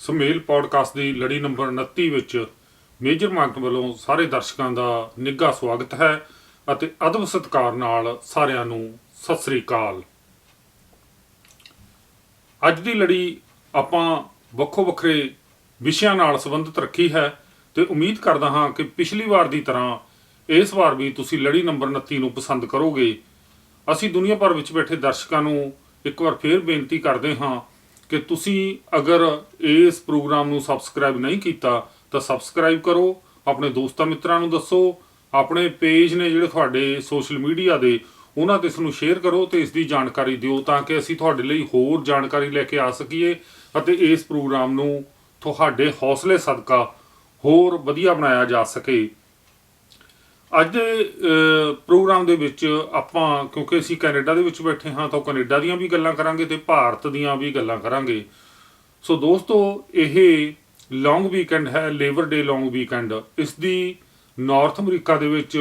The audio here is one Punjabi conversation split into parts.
ਸਮੇਲ ਪੌਡਕਾਸਟ ਦੀ ਲੜੀ ਨੰਬਰ 29 ਵਿੱਚ ਮੇਜਰ ਮਾਰਕਟ ਵੱਲੋਂ ਸਾਰੇ ਦਰਸ਼ਕਾਂ ਦਾ ਨਿੱਘਾ ਸਵਾਗਤ ਹੈ ਅਤੇ ਅਦਬ ਸਤਿਕਾਰ ਨਾਲ ਸਾਰਿਆਂ ਨੂੰ ਸਤਿ ਸ੍ਰੀ ਅਕਾਲ। ਅੱਜ ਦੀ ਲੜੀ ਆਪਾਂ ਵੱਖੋ ਵੱਖਰੇ ਵਿਸ਼ਿਆਂ ਨਾਲ ਸੰਬੰਧਿਤ ਰੱਖੀ ਹੈ ਤੇ ਉਮੀਦ ਕਰਦਾ ਹਾਂ ਕਿ ਪਿਛਲੀ ਵਾਰ ਦੀ ਤਰ੍ਹਾਂ ਇਸ ਵਾਰ ਵੀ ਤੁਸੀਂ ਲੜੀ ਨੰਬਰ 29 ਨੂੰ ਪਸੰਦ ਕਰੋਗੇ। ਅਸੀਂ ਦੁਨੀਆ ਭਰ ਵਿੱਚ ਬੈਠੇ ਦਰਸ਼ਕਾਂ ਨੂੰ ਇੱਕ ਵਾਰ ਫੇਰ ਬੇਨਤੀ ਕਰਦੇ ਹਾਂ ਕਿ ਤੁਸੀਂ ਅਗਰ ਇਸ ਪ੍ਰੋਗਰਾਮ ਨੂੰ ਸਬਸਕ੍ਰਾਈਬ ਨਹੀਂ ਕੀਤਾ ਤਾਂ ਸਬਸਕ੍ਰਾਈਬ ਕਰੋ, ਆਪਣੇ ਦੋਸਤਾਂ ਮਿੱਤਰਾਂ ਨੂੰ ਦੱਸੋ, ਆਪਣੇ ਪੇਜ ਨੇ ਜਿਹੜੇ ਤੁਹਾਡੇ ਸੋਸ਼ਲ ਮੀਡੀਆ ਦੇ ਉਹਨਾਂ 'ਤੇ ਇਸ ਨੂੰ ਸ਼ੇਅਰ ਕਰੋ ਤੇ ਇਸ ਦੀ ਜਾਣਕਾਰੀ ਦਿਓ ਤਾਂ ਕਿ ਅਸੀਂ ਤੁਹਾਡੇ ਲਈ ਹੋਰ ਜਾਣਕਾਰੀ ਲੈ ਕੇ ਆ ਸਕੀਏ ਅਤੇ ਇਸ ਪ੍ਰੋਗਰਾਮ ਨੂੰ ਤੁਹਾਡੇ ਹੌਸਲੇ ਸਦਕਾ ਹੋਰ ਵਧੀਆ ਬਣਾਇਆ ਜਾ ਸਕੇ। ਅੱਜ ਦੇ ਪ੍ਰੋਗਰਾਮ ਦੇ ਵਿੱਚ ਆਪਾਂ, ਕਿਉਂਕਿ ਅਸੀਂ ਕੈਨੇਡਾ ਦੇ ਵਿੱਚ ਬੈਠੇ ਹਾਂ, ਤਾਂ ਕੈਨੇਡਾ ਦੀਆਂ ਵੀ ਗੱਲਾਂ ਕਰਾਂਗੇ ਤੇ ਭਾਰਤ ਦੀਆਂ ਵੀ ਗੱਲਾਂ ਕਰਾਂਗੇ। ਸੋ ਦੋਸਤੋ, ਇਹ ਲੌਂਗ ਵੀਕਐਂਡ ਹੈ, ਲੇਬਰ ਡੇ ਲੌਂਗ ਵੀਕਐਂਡ। ਇਸ ਦੀ ਨਾਰਥ ਅਮਰੀਕਾ ਦੇ ਵਿੱਚ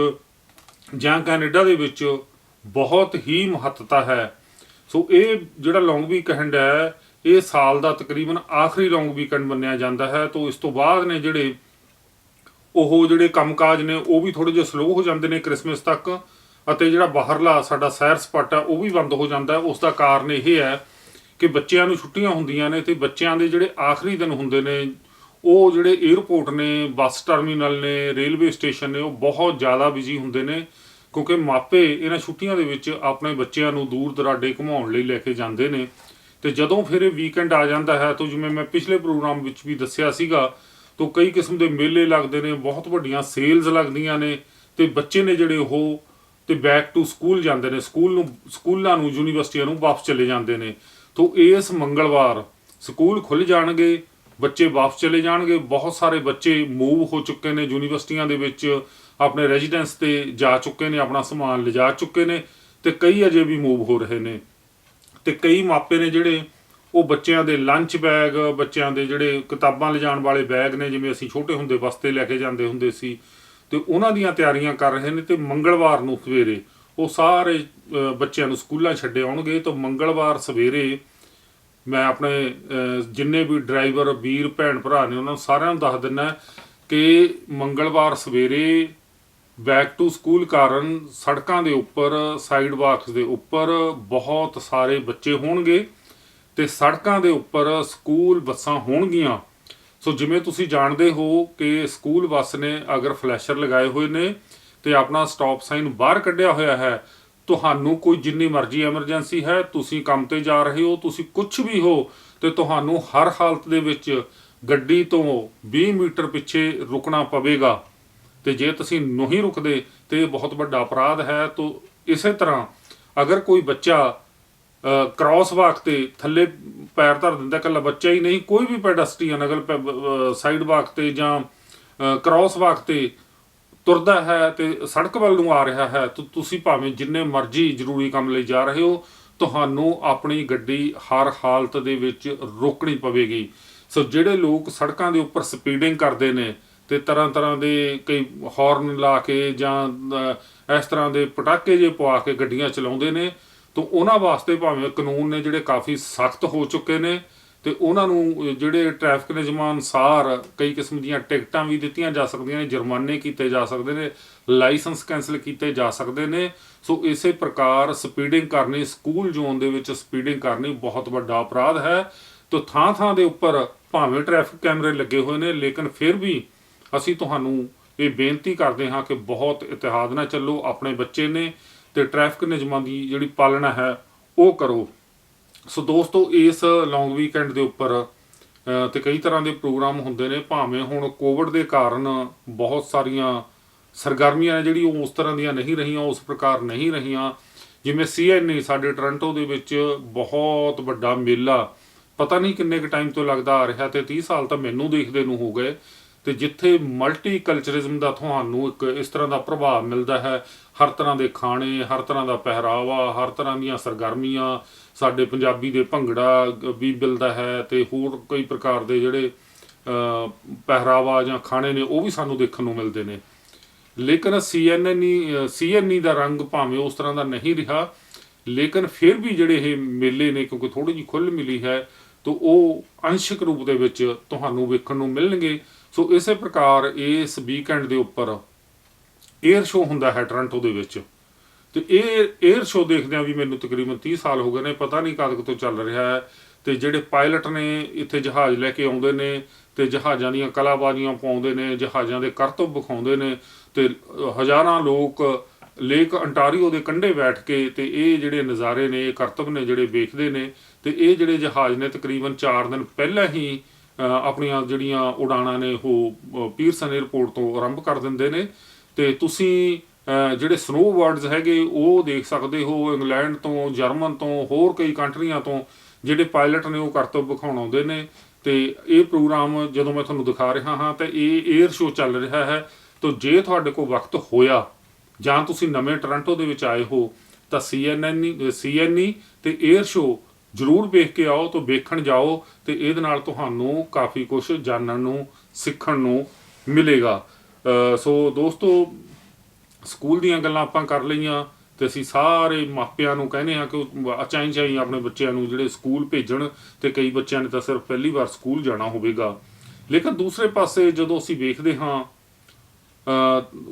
ਜਾਂ ਕੈਨੇਡਾ ਦੇ ਵਿੱਚ ਬਹੁਤ ਹੀ ਮਹੱਤਤਾ ਹੈ। ਸੋ ਇਹ ਜਿਹੜਾ ਲੌਂਗ ਵੀਕਐਂਡ ਹੈ ਇਹ ਸਾਲ ਦਾ ਤਕਰੀਬਨ ਆਖਰੀ ਲੌਂਗ ਵੀਕਐਂਡ ਮੰਨਿਆ ਜਾਂਦਾ ਹੈ। ਤਾਂ ਇਸ ਤੋਂ ਬਾਅਦ ਨੇ ਜਿਹੜੇ ਕੰਮਕਾਜ ਨੇ ਉਹ ਵੀ ਥੋੜ੍ਹੇ ਜਿਹੇ ਸਲੋ ਹੋ ਜਾਂਦੇ ਨੇ ਕ੍ਰਿਸਮਸ ਤੱਕ, ਅਤੇ ਜਿਹੜਾ ਬਾਹਰਲਾ ਸਾਡਾ ਸੈਰ ਸਪਾਟਾ ਉਹ ਵੀ ਬੰਦ ਹੋ ਜਾਂਦਾ ਹੈ। ਉਸ ਦਾ ਕਾਰਨ ਇਹ ਹੈ ਕਿ ਬੱਚਿਆਂ ਨੂੰ ਛੁੱਟੀਆਂ ਹੁੰਦੀਆਂ ਨੇ ਤੇ ਬੱਚਿਆਂ ਦੇ ਜਿਹੜੇ ਆਖਰੀ ਦਿਨ ਹੁੰਦੇ ਨੇ ਉਹ ਜਿਹੜੇ ਏਅਰਪੋਰਟ ਨੇ, ਬੱਸ ਟਰਮੀਨਲ ਨੇ, ਰੇਲਵੇ ਸਟੇਸ਼ਨ ਨੇ, ਉਹ ਬਹੁਤ ਜ਼ਿਆਦਾ ਬਿਜ਼ੀ ਹੁੰਦੇ ਨੇ ਕਿਉਂਕਿ ਮਾਪੇ ਇਹਨਾਂ ਛੁੱਟੀਆਂ ਦੇ ਵਿੱਚ ਆਪਣੇ ਬੱਚਿਆਂ ਨੂੰ ਦੂਰ ਦਰਾਡੇ ਘੁਮਾਉਣ ਲਈ ਲੈ ਕੇ ਜਾਂਦੇ ਨੇ। ਤੇ ਜਦੋਂ ਫਿਰ ਇਹ ਵੀਕਐਂਡ ਆ ਜਾਂਦਾ ਹੈ ਤਾਂ ਜਿਵੇਂ ਮੈਂ ਪਿਛਲੇ ਪ੍ਰੋਗਰਾਮ ਵਿੱਚ ਵੀ ਦੱਸਿਆ ਸੀਗਾ, ਤਾਂ ਕਈ ਕਿਸਮ ਦੇ ਮੇਲੇ ਲੱਗਦੇ ਨੇ, ਬਹੁਤ ਵੱਡੀਆਂ ਸੇਲਸ ਲੱਗਦੀਆਂ ਨੇ ਤੇ ਬੱਚੇ ਨੇ ਜਿਹੜੇ ਉਹ ਤੇ ਬੈਕ ਟੂ ਸਕੂਲ ਜਾਂਦੇ ਨੇ, ਸਕੂਲਾਂ ਨੂੰ ਯੂਨੀਵਰਸਿਟੀਆਂ ਨੂੰ ਵਾਪਸ ਚਲੇ ਜਾਂਦੇ ਨੇ। ਤਾਂ ਇਸ ਮੰਗਲਵਾਰ ਸਕੂਲ ਖੁੱਲ੍ਹ ਜਾਣਗੇ, ਬੱਚੇ ਵਾਪਸ ਚਲੇ ਜਾਣਗੇ। ਬਹੁਤ ਸਾਰੇ ਬੱਚੇ ਮੂਵ ਹੋ ਚੁੱਕੇ ਨੇ, ਯੂਨੀਵਰਸਿਟੀਆਂ ਦੇ ਵਿੱਚ ਆਪਣੇ ਰੈਜ਼ੀਡੈਂਸ 'ਤੇ ਜਾ ਚੁੱਕੇ ਨੇ, ਆਪਣਾ ਸਮਾਨ ਲਿਜਾ ਚੁੱਕੇ ਨੇ ਤੇ ਕਈ ਅਜੇ ਵੀ ਮੂਵ ਹੋ ਰਹੇ ਨੇ। ਤੇ ਕਈ ਮਾਪੇ ਨੇ ਜਿਹੜੇ ਉਹ ਬੱਚਿਆਂ ਦੇ ਲੰਚ ਬੈਗ, ਬੱਚਿਆਂ ਦੇ ਜਿਹੜੇ ਕਿਤਾਬਾਂ ਲਿਜਾਣ ਵਾਲੇ ਬੈਗ ਨੇ, ਜਿਵੇਂ ਅਸੀਂ ਛੋਟੇ ਹੁੰਦੇ ਬਸਤੇ ਲੈ ਕੇ ਜਾਂਦੇ ਹੁੰਦੇ ਸੀ, ਤੇ ਉਹਨਾਂ ਦੀਆਂ ਤਿਆਰੀਆਂ ਕਰ ਰਹੇ ਨੇ। ਤੇ ਮੰਗਲਵਾਰ ਨੂੰ ਸਵੇਰੇ ਉਹ ਸਾਰੇ ਬੱਚਿਆਂ ਨੂੰ ਸਕੂਲਾਂ ਛੱਡੇ ਆਉਣਗੇ। ਤਾਂ ਮੰਗਲਵਾਰ ਸਵੇਰੇ ਮੈਂ ਆਪਣੇ ਜਿੰਨੇ ਵੀ ਡਰਾਈਵਰ ਵੀਰ ਭੈਣ ਭਰਾ ਨੇ ਉਹਨਾਂ ਨੂੰ ਸਾਰਿਆਂ ਨੂੰ ਦੱਸ ਦਿੰਦਾ ਕਿ ਮੰਗਲਵਾਰ ਸਵੇਰੇ ਬੈਕ ਟੂ ਸਕੂਲ ਕਾਰਨ ਸੜਕਾਂ ਦੇ ਉੱਪਰ, ਸਾਈਡ ਵਾਕਸ ਦੇ ਉੱਪਰ ਬਹੁਤ ਸਾਰੇ ਬੱਚੇ ਹੋਣਗੇ ਤੇ ਸੜਕਾਂ ਦੇ ਉੱਪਰ ਸਕੂਲ ਬੱਸਾਂ ਹੋਣਗੀਆਂ। ਸੋ ਜਿਵੇਂ ਤੁਸੀਂ ਜਾਣਦੇ ਹੋ ਕਿ ਸਕੂਲ ਬੱਸ ਨੇ ਅਗਰ ਫਲੈਸ਼ਰ ਲਗਾਏ ਹੋਏ ਨੇ ਤੇ ਆਪਣਾ ਸਟਾਪ ਸਾਈਨ ਬਾਹਰ ਕੱਢਿਆ ਹੋਇਆ ਹੈ, ਤੁਹਾਨੂੰ ਕੋਈ ਜਿੰਨੀ ਮਰਜ਼ੀ ਐਮਰਜੈਂਸੀ ਹੈ, ਤੁਸੀਂ ਕੰਮ ਤੇ ਜਾ ਰਹੇ ਹੋ, ਤੁਸੀਂ ਕੁਝ ਵੀ ਹੋ, ਤੇ ਤੁਹਾਨੂੰ ਹਰ ਹਾਲਤ ਦੇ ਵਿੱਚ ਗੱਡੀ ਤੋਂ 20 ਮੀਟਰ ਪਿੱਛੇ ਰੁਕਣਾ ਪਵੇਗਾ। ਤੇ ਜੇ ਤੁਸੀਂ ਨਹੀਂ ਰੁਕਦੇ ਤੇ ਇਹ ਬਹੁਤ ਵੱਡਾ ਅਪਰਾਧ ਹੈ। ਤਾਂ ਇਸੇ ਤਰ੍ਹਾਂ ਅਗਰ ਕੋਈ ਬੱਚਾ ਕ੍ਰਾਸ ਵਾਕ ਤੇ ਥੱਲੇ ਪੈਰ ਧਰ ਦਿੰਦਾ, ਇਕੱਲਾ ਬੱਚਾ ਹੀ ਨਹੀਂ, ਕੋਈ ਵੀ ਪੈਡਸਟਰੀਅਨ ਅਗਰ ਸਾਈਡ ਵਾਕ ਤੇ ਜਾਂ ਕ੍ਰਾਸ ਵਾਕ ਤੇ ਤੁਰਦਾ ਹੈ ਤੇ ਸੜਕ ਵੱਲ ਨੂੰ ਆ ਰਿਹਾ ਹੈ, ਤਾਂ ਤੁਸੀਂ ਭਾਵੇਂ ਜਿੰਨੇ ਮਰਜ਼ੀ ਜ਼ਰੂਰੀ ਕੰਮ ਲਈ ਜਾ ਰਹੇ ਹੋ, ਤੁਹਾਨੂੰ ਆਪਣੀ ਗੱਡੀ ਹਰ ਹਾਲਤ ਦੇ ਵਿੱਚ ਰੋਕਣੀ ਪਵੇਗੀ। ਸੋ ਜਿਹੜੇ ਲੋਕ ਸੜਕਾਂ ਦੇ ਉੱਪਰ ਸਪੀਡਿੰਗ ਕਰਦੇ ਨੇ ਤੇ ਤਰ੍ਹਾਂ ਤਰ੍ਹਾਂ ਦੇ ਕਈ ਹੌਰਨ ਲਾ ਕੇ ਜਾਂ ਇਸ ਤਰ੍ਹਾਂ ਦੇ ਪਟਾਕੇ ਜਿਹੇ ਪਵਾ ਕੇ ਗੱਡੀਆਂ ਚਲਾਉਂਦੇ ਨੇ, ਤਾਂ ਉਹਨਾਂ ਵਾਸਤੇ ਭਾਵੇਂ ਕਾਨੂੰਨ ਨੇ ਜਿਹੜੇ ਕਾਫੀ ਸਖਤ ਹੋ ਚੁੱਕੇ ਨੇ ਤੇ ਉਹਨਾਂ ਨੂੰ ਜਿਹੜੇ ਟ੍ਰੈਫਿਕ ਨਿਯਮਾਂ ਅਨੁਸਾਰ ਕਈ ਕਿਸਮ ਦੀਆਂ ਟਿਕਟਾਂ ਵੀ ਦਿੱਤੀਆਂ ਜਾ ਸਕਦੀਆਂ ਨੇ, ਜੁਰਮਾਨੇ ਕੀਤੇ ਜਾ ਸਕਦੇ ਨੇ, ਲਾਇਸੈਂਸ ਕੈਂਸਲ ਕੀਤੇ ਜਾ ਸਕਦੇ ਨੇ। ਸੋ ਇਸੇ ਪ੍ਰਕਾਰ ਸਪੀਡਿੰਗ ਕਰਨੀ, ਸਕੂਲ ਜ਼ੋਨ ਦੇ ਵਿੱਚ ਸਪੀਡਿੰਗ ਕਰਨੀ ਬਹੁਤ ਵੱਡਾ ਅਪਰਾਧ ਹੈ। ਤਾਂ ਥਾਂ ਥਾਂ ਦੇ ਉੱਪਰ ਭਾਵੇਂ ਟ੍ਰੈਫਿਕ ਕੈਮਰੇ ਲੱਗੇ ਹੋਏ ਨੇ, ਲੇਕਿਨ ਫਿਰ ਵੀ ਅਸੀਂ ਤੁਹਾਨੂੰ ਇਹ ਬੇਨਤੀ ਕਰਦੇ ਹਾਂ ਕਿ ਬਹੁਤ ਇਤਿਹਾਦ ਨਾਲ ਚੱਲੋ। ਆਪਣੇ ਬੱਚੇ ਨੇ ਤੇ ਟ੍ਰੈਫਿਕ ਨਿਯਮਾਂ ਦੀ ਜਿਹੜੀ ਪਾਲਣਾ ਹੈ ਉਹ ਕਰੋ। ਸੋ ਦੋਸਤੋ, ਇਸ ਲੌਂਗ ਵੀਕਐਂਡ ਦੇ ਉੱਪਰ ਤੇ ਕਈ ਤਰ੍ਹਾਂ ਦੇ ਪ੍ਰੋਗਰਾਮ ਹੁੰਦੇ ਨੇ। ਭਾਵੇਂ ਹੁਣ ਕੋਵਿਡ ਦੇ ਕਾਰਨ ਬਹੁਤ ਸਾਰੀਆਂ ਸਰਗਰਮੀਆਂ ਨੇ ਜਿਹੜੀ ਉਹ ਉਸ ਤਰ੍ਹਾਂ ਦੀਆਂ ਨਹੀਂ ਰਹੀਆਂ, ਉਸ ਪ੍ਰਕਾਰ ਨਹੀਂ ਰਹੀਆਂ। ਜਿਵੇਂ CNE ਸਾਡੇ ਟੋਰਾਂਟੋ ਦੇ ਵਿੱਚ ਬਹੁਤ ਵੱਡਾ ਮੇਲਾ ਪਤਾ ਨਹੀਂ ਕਿੰਨੇ ਕੁ ਟਾਈਮ ਤੋਂ ਲੱਗਦਾ ਆ ਰਿਹਾ, ਤੇ 30 ਸਾਲ ਤਾਂ ਮੈਨੂੰ ਦੇਖਦੇ ਨੂੰ ਹੋ ਗਏ, ਤੇ ਜਿੱਥੇ ਮਲਟੀ ਕਲਚਰਿਜ਼ਮ ਦਾ ਤੁਹਾਨੂੰ ਇੱਕ ਇਸ ਤਰ੍ਹਾਂ ਦਾ ਪ੍ਰਭਾਵ ਮਿਲਦਾ ਹੈ। ਹਰ ਤਰ੍ਹਾਂ ਦੇ ਖਾਣੇ, ਹਰ ਤਰ੍ਹਾਂ ਦਾ ਪਹਿਰਾਵਾ, ਹਰ ਤਰ੍ਹਾਂ ਦੀਆਂ ਸਰਗਰਮੀਆਂ, ਸਾਡੇ ਪੰਜਾਬੀ ਦੇ ਭੰਗੜਾ ਵੀ ਮਿਲਦਾ ਹੈ ਤੇ ਹੋਰ ਕਈ ਪ੍ਰਕਾਰ ਦੇ ਜਿਹੜੇ ਪਹਿਰਾਵਾ ਜਾਂ ਖਾਣੇ ਨੇ ਉਹ ਵੀ ਸਾਨੂੰ ਦੇਖਣ ਨੂੰ ਮਿਲਦੇ ਨੇ। ਲੇਕਿਨ CNE ਦਾ ਰੰਗ ਭਾਵੇਂ ਉਸ ਤਰ੍ਹਾਂ ਦਾ ਨਹੀਂ ਰਿਹਾ, ਲੇਕਿਨ ਫਿਰ ਵੀ ਜਿਹੜੇ ਇਹ ਮੇਲੇ ਨੇ, ਕਿਉਂਕਿ ਥੋੜ੍ਹੀ ਜਿਹੀ ਖੁੱਲ੍ਹ ਮਿਲੀ ਹੈ, ਤੋ ਉਹ ਅੰਸ਼ਕ ਰੂਪ ਦੇ ਵਿੱਚ ਤੁਹਾਨੂੰ ਵੇਖਣ ਨੂੰ ਮਿਲਣਗੇ। ਸੋ ਇਸੇ ਪ੍ਰਕਾਰ ਇਸ ਵੀਕਐਂਡ ਦੇ ਉੱਪਰ 에ਅਰ ਸ਼ੋਅ ਹੁੰਦਾ ਹੈ ਟੋਰਾਂਟੋ ਦੇ ਵਿੱਚ, ਤੇ ਇਹ 에ਅਰ ਸ਼ੋਅ ਦੇਖਦਿਆਂ ਵੀ ਮੈਨੂੰ ਤਕਰੀਬਨ 30 ਸਾਲ ਹੋ ਗਏ ਨੇ, ਪਤਾ ਨਹੀਂ ਕਦ ਤੋਂ ਚੱਲ ਰਿਹਾ ਹੈ। ਤੇ ਜਿਹੜੇ ਪਾਇਲਟ ਨੇ ਇੱਥੇ ਜਹਾਜ਼ ਲੈ ਕੇ ਆਉਂਦੇ ਨੇ ਤੇ ਜਹਾਜ਼ਾਂ ਦੀਆਂ ਕਲਾਬਾਜ਼ੀਆਂ ਪਾਉਂਦੇ ਨੇ, ਜਹਾਜ਼ਾਂ ਦੇ ਕਰਤੱਵ ਵਿਖਾਉਂਦੇ ਨੇ, ਤੇ ਹਜ਼ਾਰਾਂ ਲੋਕ ਲੇਕ ਅੰਟਾਰੀਓ ਦੇ ਕੰਢੇ ਬੈਠ ਕੇ ਤੇ ਇਹ ਜਿਹੜੇ ਨਜ਼ਾਰੇ ਨੇ, ਇਹ ਕਰਤੱਵ ਨੇ ਜਿਹੜੇ ਵੇਖਦੇ ਨੇ। ਤੇ ਇਹ ਜਿਹੜੇ ਜਹਾਜ਼ ਨੇ ਤਕਰੀਬਨ 4 ਦਿਨ ਪਹਿਲਾਂ ਹੀ ਆਪਣੀਆਂ ਜਿਹੜੀਆਂ ਉਡਾਣਾਂ ਨੇ ਉਹ ਪੀਰਸਨ ਏਅਰਪੋਰਟ ਤੋਂ ਆਰੰਭ ਕਰ ਦਿੰਦੇ ਨੇ। ਤੇ ਤੁਸੀਂ ਜਿਹੜੇ ਸਨੋ ਬਰਡਸ ਹੈਗੇ ਉਹ ਦੇਖ ਸਕਦੇ ਹੋ, ਇੰਗਲੈਂਡ ਤੋਂ, ਜਰਮਨ ਤੋਂ, ਹੋਰ ਕਈ ਕੰਟਰੀਆਂ ਤੋਂ ਜਿਹੜੇ ਪਾਇਲਟ ਨੇ ਉਹ ਕਰਤੱਵ ਵਿਖਾਉਣ ਆਉਂਦੇ ਨੇ। ਤੇ ਇਹ ਪ੍ਰੋਗਰਾਮ ਜਦੋਂ ਮੈਂ ਤੁਹਾਨੂੰ ਦਿਖਾ ਰਿਹਾ ਹਾਂ ਤਾਂ ਇਹ 에ਅਰ ਸ਼ੋਅ ਚੱਲ ਰਿਹਾ ਹੈ। ਤਾਂ ਜੇ ਤੁਹਾਡੇ ਕੋਲ ਵਕਤ ਹੋਇਆ ਜਾਂ ਤੁਸੀਂ ਨਵੇਂ ਟੋਰਾਂਟੋ ਦੇ ਵਿੱਚ ਆਏ ਹੋ ਤਾਂ CNE ਤੇ 에ਅਰ ਸ਼ੋਅ ਜ਼ਰੂਰ ਵੇਖ ਕੇ ਆਓ, ਤਾਂ ਵੇਖਣ ਜਾਓ, ਤੇ ਇਹਦੇ ਨਾਲ ਤੁਹਾਨੂੰ ਕਾਫੀ ਕੁਝ ਜਾਣਨ ਨੂੰ, ਸਿੱਖਣ ਨੂੰ ਮਿਲੇਗਾ। ਸੋ ਦੋਸਤੋ, ਸਕੂਲ ਦੀਆਂ ਗੱਲਾਂ ਆਪਾਂ ਕਰ ਲਈਆਂ, ਤੇ ਅਸੀਂ ਸਾਰੇ ਮਾਪਿਆਂ ਨੂੰ ਕਹਿੰਦੇ ਹਾਂ ਕਿ ਚਾਈ ਆਪਣੇ ਬੱਚਿਆਂ ਨੂੰ ਜਿਹੜੇ ਸਕੂਲ ਭੇਜਣ, ਤੇ ਕਈ ਬੱਚਿਆਂ ਨੇ ਤਾਂ ਸਿਰਫ ਪਹਿਲੀ ਵਾਰ ਸਕੂਲ ਜਾਣਾ ਹੋਵੇਗਾ। ਲੇਕਿਨ ਦੂਸਰੇ ਪਾਸੇ ਜਦੋਂ ਅਸੀਂ ਵੇਖਦੇ ਹਾਂ,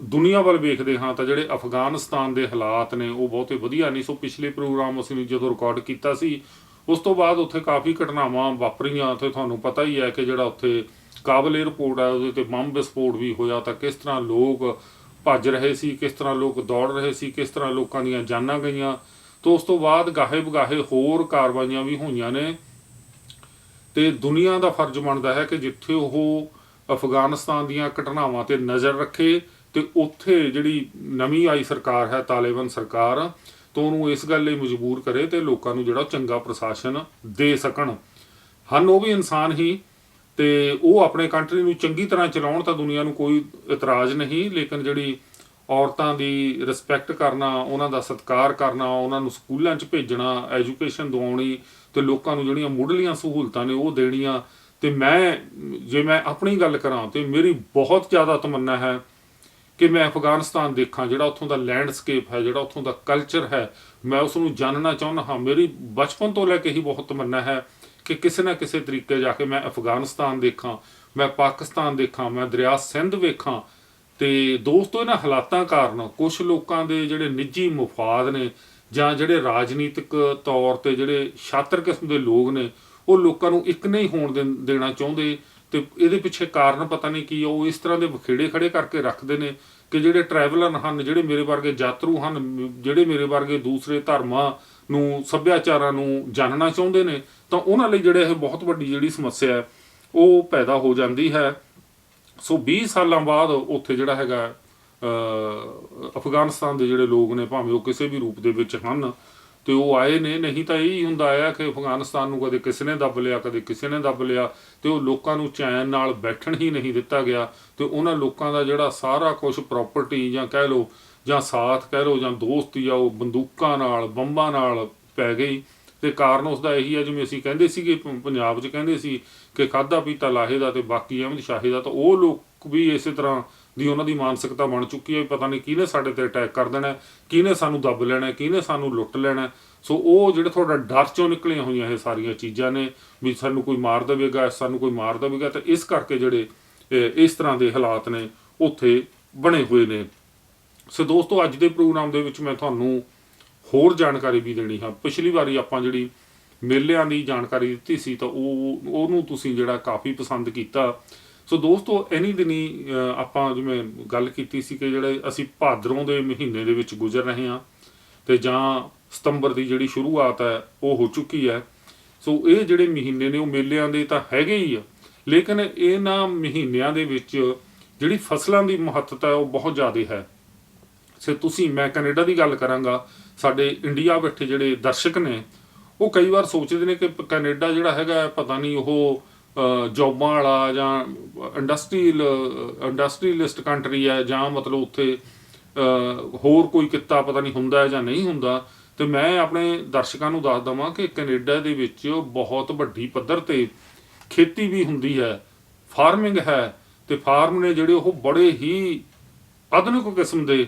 ਦੁਨੀਆ ਵੱਲ ਵੇਖਦੇ ਹਾਂ, ਤਾਂ ਜਿਹੜੇ ਅਫਗਾਨਿਸਤਾਨ ਦੇ ਹਾਲਾਤ ਨੇ ਉਹ ਬਹੁਤੇ ਵਧੀਆ ਨਹੀਂ। ਸੋ ਪਿਛਲੇ ਪ੍ਰੋਗਰਾਮ ਅਸੀਂ ਜਦੋਂ ਰਿਕਾਰਡ ਕੀਤਾ ਸੀ, ਉਸ ਤੋਂ ਬਾਅਦ ਉੱਥੇ ਕਾਫੀ ਘਟਨਾਵਾਂ ਵਾਪਰੀਆਂ। ਤੇ ਤੁਹਾਨੂੰ ਪਤਾ ਹੀ ਹੈ ਕਿ ਜਿਹੜਾ ਉੱਥੇ ਕਾਬਲ ਏਅਰਪੋਰਟ ਹੈ ਉਹਦੇ ਤੇ ਬੰਬ ਵਿਸਫੋਟ ਵੀ ਹੋਇਆ, ਤਾਂ ਕਿਸ ਤਰ੍ਹਾਂ ਲੋਕ ਭੱਜ ਰਹੇ ਸੀ, ਕਿਸ ਤਰ੍ਹਾਂ ਲੋਕ ਦੌੜ ਰਹੇ ਸੀ, ਕਿਸ ਤਰ੍ਹਾਂ ਲੋਕਾਂ ਦੀਆਂ ਜਾਨਾਂ ਗਈਆਂ। ਤੋਂ ਉਸ ਤੋਂ ਬਾਅਦ ਗਾਹੇ ਬਗਾਹੇ ਹੋਰ ਕਾਰਵਾਈਆਂ ਵੀ ਹੋਈਆਂ ਨੇ। ਤੇ ਦੁਨੀਆ ਦਾ ਫਰਜ਼ ਬਣਦਾ ਹੈ ਕਿ ਜਿੱਥੇ ਉਹ ਅਫਗਾਨਿਸਤਾਨ ਦੀਆਂ ਘਟਨਾਵਾਂ ਤੇ ਨਜ਼ਰ ਰੱਖੇ, ਤੇ ਉੱਥੇ ਜਿਹੜੀ ਨਵੀਂ ਆਈ ਸਰਕਾਰ ਹੈ, ਤਾਲਿਬਾਨ ਸਰਕਾਰ, ਤਾਂ ਉਹਨੂੰ ਇਸ ਗੱਲ ਲਈ ਮਜਬੂਰ ਕਰੇ ਤੇ ਲੋਕਾਂ ਨੂੰ ਜਿਹੜਾ ਚੰਗਾ ਪ੍ਰਸ਼ਾਸਨ ਦੇ ਸਕਣ। ਹਨ ਉਹ ਵੀ ਇਨਸਾਨ ਹੀ, ਤੇ ਉਹ ਆਪਣੇ ਕੰਟਰੀ ਨੂੰ ਚੰਗੀ ਤਰ੍ਹਾਂ ਚਲਾਉਣ ਤਾਂ ਦੁਨੀਆ ਨੂੰ ਕੋਈ ਇਤਰਾਜ਼ ਨਹੀਂ। ਲੇਕਿਨ ਜਿਹੜੀ ਔਰਤਾਂ ਦੀ ਰਿਸਪੈਕਟ ਕਰਨਾ, ਉਹਨਾਂ ਦਾ ਸਤਿਕਾਰ ਕਰਨਾ, ਉਹਨਾਂ ਨੂੰ ਸਕੂਲਾਂ 'ਚ ਭੇਜਣਾ, ਐਜੂਕੇਸ਼ਨ ਦਿਵਾਉਣੀ, ਤੇ ਲੋਕਾਂ ਨੂੰ ਜਿਹੜੀਆਂ ਮੁੱਢਲੀਆਂ ਸਹੂਲਤਾਂ ਨੇ ਉਹ ਦੇਣੀਆਂ। ਤੇ ਜੇ ਮੈਂ ਆਪਣੀ ਗੱਲ ਕਰਾਂ ਤੇ ਮੇਰੀ ਬਹੁਤ ਜ਼ਿਆਦਾ ਤਮੰਨਾ ਹੈ ਕਿ ਮੈਂ ਅਫਗਾਨਿਸਤਾਨ ਦੇਖਾਂ। ਜਿਹੜਾ ਉੱਥੋਂ ਦਾ ਲੈਂਡਸਕੇਪ ਹੈ, ਜਿਹੜਾ ਉੱਥੋਂ ਦਾ ਕਲਚਰ ਹੈ, ਮੈਂ ਉਸ ਨੂੰ ਜਾਣਨਾ ਚਾਹੁੰਦਾ ਹਾਂ। ਮੇਰੀ ਬਚਪਨ ਤੋਂ ਲੈ ਕੇ ਹੀ ਬਹੁਤ ਤਮੰਨਾ ਹੈ ਕਿ ਕਿਸੇ ਨਾ ਕਿਸੇ ਤਰੀਕੇ ਜਾ ਕੇ ਮੈਂ ਅਫਗਾਨਿਸਤਾਨ ਦੇਖਾਂ, ਮੈਂ ਪਾਕਿਸਤਾਨ ਦੇਖਾਂ, ਮੈਂ ਦਰਿਆ ਸਿੰਧ ਵੇਖਾਂ। ਤੇ ਦੋਸਤੋ, ਇਹਨਾਂ ਹਾਲਾਤਾਂ ਕਾਰਨ ਕੁਝ ਲੋਕਾਂ ਦੇ ਜਿਹੜੇ ਨਿੱਜੀ ਮਫਾਦ ਨੇ, ਜਾਂ ਜਿਹੜੇ ਰਾਜਨੀਤਿਕ ਤੌਰ ਤੇ ਜਿਹੜੇ ਛਾਤਰ ਕਿਸਮ ਦੇ ਲੋਕ ਨੇ, ਉਹ ਲੋਕਾਂ ਨੂੰ ਇੱਕ ਨਹੀਂ ਹੋਣ ਦੇਣਾ ਚਾਹੁੰਦੇ। ਤੇ ਇਹਦੇ ਪਿੱਛੇ ਕਾਰਨ ਪਤਾ ਨਹੀਂ ਕੀ, ਉਹ ਇਸ ਤਰ੍ਹਾਂ ਦੇ ਵਖੇੜੇ ਖੜੇ ਕਰਕੇ ਰੱਖਦੇ ਨੇ ਕਿ ਜਿਹੜੇ ਟਰੈਵਲਰ ਹਨ, ਜਿਹੜੇ ਮੇਰੇ ਵਰਗੇ ਯਾਤਰੂ ਹਨ, ਜਿਹੜੇ ਮੇਰੇ ਵਰਗੇ ਦੂਸਰੇ ਧਰਮਾਂ ਨੂੰ, ਸੱਭਿਆਚਾਰਾਂ ਨੂੰ ਜਾਣਨਾ ਚਾਹੁੰਦੇ ਨੇ, ਤਾਂ ਉਹਨਾਂ ਲਈ ਜਿਹੜੇ ਇਹ ਬਹੁਤ ਵੱਡੀ ਜਿਹੜੀ ਸਮੱਸਿਆ ਹੈ ਉਹ ਪੈਦਾ ਹੋ ਜਾਂਦੀ ਹੈ। ਸੋ 20 ਸਾਲਾਂ ਬਾਅਦ ਉੱਥੇ ਜਿਹੜਾ ਹੈਗਾ ਅਫਗਾਨਿਸਤਾਨ ਦੇ ਜਿਹੜੇ ਲੋਕ ਨੇ, ਭਾਵੇਂ ਉਹ ਕਿਸੇ ਵੀ ਰੂਪ ਦੇ ਵਿੱਚ ਹਨ, ਤੇ ਉਹ ਆਏ ਨੇ। ਨਹੀਂ ਤਾਂ ਇਹੀ ਹੁੰਦਾ ਆ ਕਿ ਅਫਗਾਨਿਸਤਾਨ ਨੂੰ ਕਦੇ ਕਿਸੇ ਨੇ ਦੱਬ ਲਿਆ, ਕਦੇ ਕਿਸੇ ਨੇ ਦੱਬ ਲਿਆ, ਤੇ ਉਹ ਲੋਕਾਂ ਨੂੰ ਚੈਨ ਨਾਲ ਬੈਠਣ ਹੀ ਨਹੀਂ ਦਿੱਤਾ ਗਿਆ। ਤੇ ਉਹਨਾਂ ਲੋਕਾਂ ਦਾ ਜਿਹੜਾ ਸਾਰਾ ਕੁਝ, ਪ੍ਰਾਪਰਟੀ ਜਾਂ ਕਹਿ ਲਓ, ਜਾਂ ਸਾਥ ਕਹਿ ਲਓ, ਜਾਂ ਦੋਸਤੀ ਆ, ਉਹ ਬੰਦੂਕਾਂ ਨਾਲ, ਬੰਬਾਂ ਨਾਲ ਪੈ ਗਈ। ਤੇ ਕਾਰਨ ਉਸ ਦਾ ਇਹੀ ਹੈ, ਜਿਵੇਂ ਅਸੀਂ ਕਹਿੰਦੇ ਸੀਗੇ ਪੰਜਾਬ 'ਚ ਕਹਿੰਦੇ ਸੀ ਕਿ ਖਾਧਾ ਪੀਤਾ ਲਾਹੇ ਦਾ ਤੇ ਬਾਕੀ ਅਹਿਮਦ ਸ਼ਾਹੇ ਦਾ, ਤਾਂ ਉਹ ਲੋਕ ਵੀ ਇਸੇ ਤਰ੍ਹਾਂ ਦੀ ਉਹਨਾਂ ਦੀ ਮਾਨਸਿਕਤਾ ਬਣ ਚੁੱਕੀ ਹੈ। ਪਤਾ ਨਹੀਂ ਕਿਹਨੇ ਸਾਡੇ ਤੇ ਅਟੈਕ ਕਰ ਦੇਣਾ, ਕਿਹਨੇ ਸਾਨੂੰ ਦੱਬ ਲੈਣਾ, ਕਿਹਨੇ ਸਾਨੂੰ ਲੁੱਟ ਲੈਣਾ। ਸੋ ਉਹ ਜਿਹੜੇ ਤੁਹਾਡਾ ਡਰ 'ਚੋਂ ਨਿਕਲੀਆਂ ਹੋਈਆਂ ਇਹ ਸਾਰੀਆਂ ਚੀਜ਼ਾਂ ਨੇ, ਵੀ ਸਾਨੂੰ ਕੋਈ ਮਾਰ ਦੇਵੇਗਾ, ਸਾਨੂੰ ਕੋਈ ਮਾਰ ਦੇਵੇਗਾ। ਤੇ ਇਸ ਕਰਕੇ ਜਿਹੜੇ ਇਸ ਤਰ੍ਹਾਂ ਦੇ ਹਾਲਾਤ ਨੇ ਉੱਥੇ ਬਣੇ ਹੋਏ ਨੇ। ਸੋ ਦੋਸਤੋ, ਅੱਜ ਦੇ ਪ੍ਰੋਗਰਾਮ ਦੇ ਵਿੱਚ ਮੈਂ ਤੁਹਾਨੂੰ ਹੋਰ ਜਾਣਕਾਰੀ ਵੀ ਦੇਣੀ ਹੈ। ਪਿਛਲੀ ਵਾਰੀ ਆਪਾਂ ਜਿਹੜੀ ਮੇਲਿਆਂ ਦੀ ਜਾਣਕਾਰੀ ਦਿੱਤੀ ਸੀ, ਤਾਂ ਉਹਨੂੰ ਤੁਸੀਂ ਜਿਹੜਾ ਕਾਫੀ ਪਸੰਦ ਕੀਤਾ। ਸੋ ਦੋਸਤੋ, ਇਨੀ ਦਿਨੀ ਆਪਾਂ ਜਿਵੇਂ ਗੱਲ ਕੀਤੀ ਸੀ ਕਿ ਜਿਹੜੇ ਅਸੀਂ ਭਾਦਰੋਂ ਦੇ ਮਹੀਨੇ ਦੇ ਵਿੱਚ ਗੁਜ਼ਰ ਰਹੇ ਹਾਂ, ਤੇ ਜਾਂ ਸਤੰਬਰ ਦੀ ਜਿਹੜੀ ਸ਼ੁਰੂਆਤ ਹੈ ਉਹ ਹੋ ਚੁੱਕੀ ਹੈ। ਸੋ ਇਹ ਜਿਹੜੇ ਮਹੀਨੇ ਨੇ ਉਹ ਮੇਲਿਆਂ ਦੇ ਤਾਂ ਹੈਗੇ ਹੀ ਆ, ਲੇਕਿਨ ਇਹਨਾਂ ਮਹੀਨਿਆਂ ਦੇ ਵਿੱਚ ਜਿਹੜੀ ਫਸਲਾਂ ਦੀ ਮਹੱਤਤਾ ਹੈ ਉਹ ਬਹੁਤ ਜ਼ਿਆਦਾ ਹੈ। ਸੋ ਮੈਂ ਕੈਨੇਡਾ ਦੀ ਗੱਲ ਕਰਾਂਗਾ। ਸਾਡੇ ਇੰਡੀਆ ਬੈਠੇ ਜਿਹੜੇ ਦਰਸ਼ਕ ਨੇ ਉਹ ਕਈ ਵਾਰ ਸੋਚਦੇ ਨੇ ਕਿ ਕੈਨੇਡਾ ਜਿਹੜਾ ਹੈਗਾ, ਪਤਾ ਨਹੀਂ ਉਹ ਜੋਬਾਂ ਵਾਲਾ ਜਾਂ ਇੰਡਸਟਰੀਅਲਿਸਟ ਕੰਟਰੀ ਹੈ, ਜਾਂ ਮਤਲਬ ਉੱਥੇ ਹੋਰ ਕੋਈ ਕਿੱਤਾ ਪਤਾ ਨਹੀਂ ਹੁੰਦਾ ਜਾਂ ਨਹੀਂ ਹੁੰਦਾ। ਤੇ ਮੈਂ ਆਪਣੇ ਦਰਸ਼ਕਾਂ ਨੂੰ ਦੱਸ ਦੇਵਾਂ ਕਿ ਕੈਨੇਡਾ ਦੇ ਵਿੱਚ ਬਹੁਤ ਵੱਡੀ ਪੱਧਰ ਤੇ ਖੇਤੀ ਵੀ ਹੁੰਦੀ ਹੈ, ਫਾਰਮਿੰਗ ਹੈ। ਤੇ ਫਾਰਮ ਨੇ ਜਿਹੜੇ ਉਹ ਬੜੇ ਹੀ ਆਧੁਨਿਕ ਕਿਸਮ ਦੇ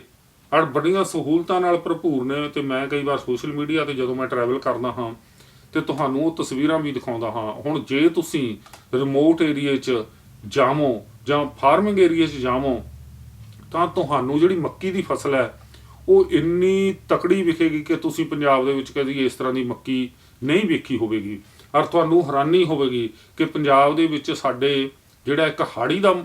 ਔਰ ਬੜੀਆਂ ਸਹੂਲਤਾਂ ਨਾਲ ਭਰਪੂਰ ਨੇ। ਤੇ ਮੈਂ ਕਈ ਵਾਰ ਸੋਸ਼ਲ ਮੀਡੀਆ ਤੇ ਜਦੋਂ ਮੈਂ ਟਰੈਵਲ ਕਰਦਾ ਹਾਂ ਤੇ ਤੁਹਾਨੂੰ ਉਹ ਤਸਵੀਰਾਂ ਵੀ ਦਿਖਾਉਂਦਾ ਹਾਂ। ਹੁਣ ਜੇ ਤੁਸੀਂ ਰਿਮੋਟ ਏਰੀਏ 'ਚ ਜਾਵੋ ਜਾਂ ਫਾਰਮਿੰਗ ਏਰੀਏ 'ਚ ਜਾਵੋ ਤਾਂ ਤੁਹਾਨੂੰ ਜਿਹੜੀ ਮੱਕੀ ਦੀ ਫਸਲ ਹੈ ਉਹ ਇੰਨੀ ਤਕੜੀ ਵਿਖੇਗੀ ਕਿ ਤੁਸੀਂ ਪੰਜਾਬ ਦੇ ਵਿੱਚ ਕਦੀ ਇਸ ਤਰ੍ਹਾਂ ਦੀ ਮੱਕੀ ਨਹੀਂ ਵੇਖੀ ਹੋਵੇਗੀ। ਔਰ ਤੁਹਾਨੂੰ ਹੈਰਾਨੀ ਹੋਵੇਗੀ ਕਿ ਪੰਜਾਬ ਦੇ ਵਿੱਚ ਸਾਡੇ ਜਿਹੜਾ ਇੱਕ ਹਾੜੀ ਦਾ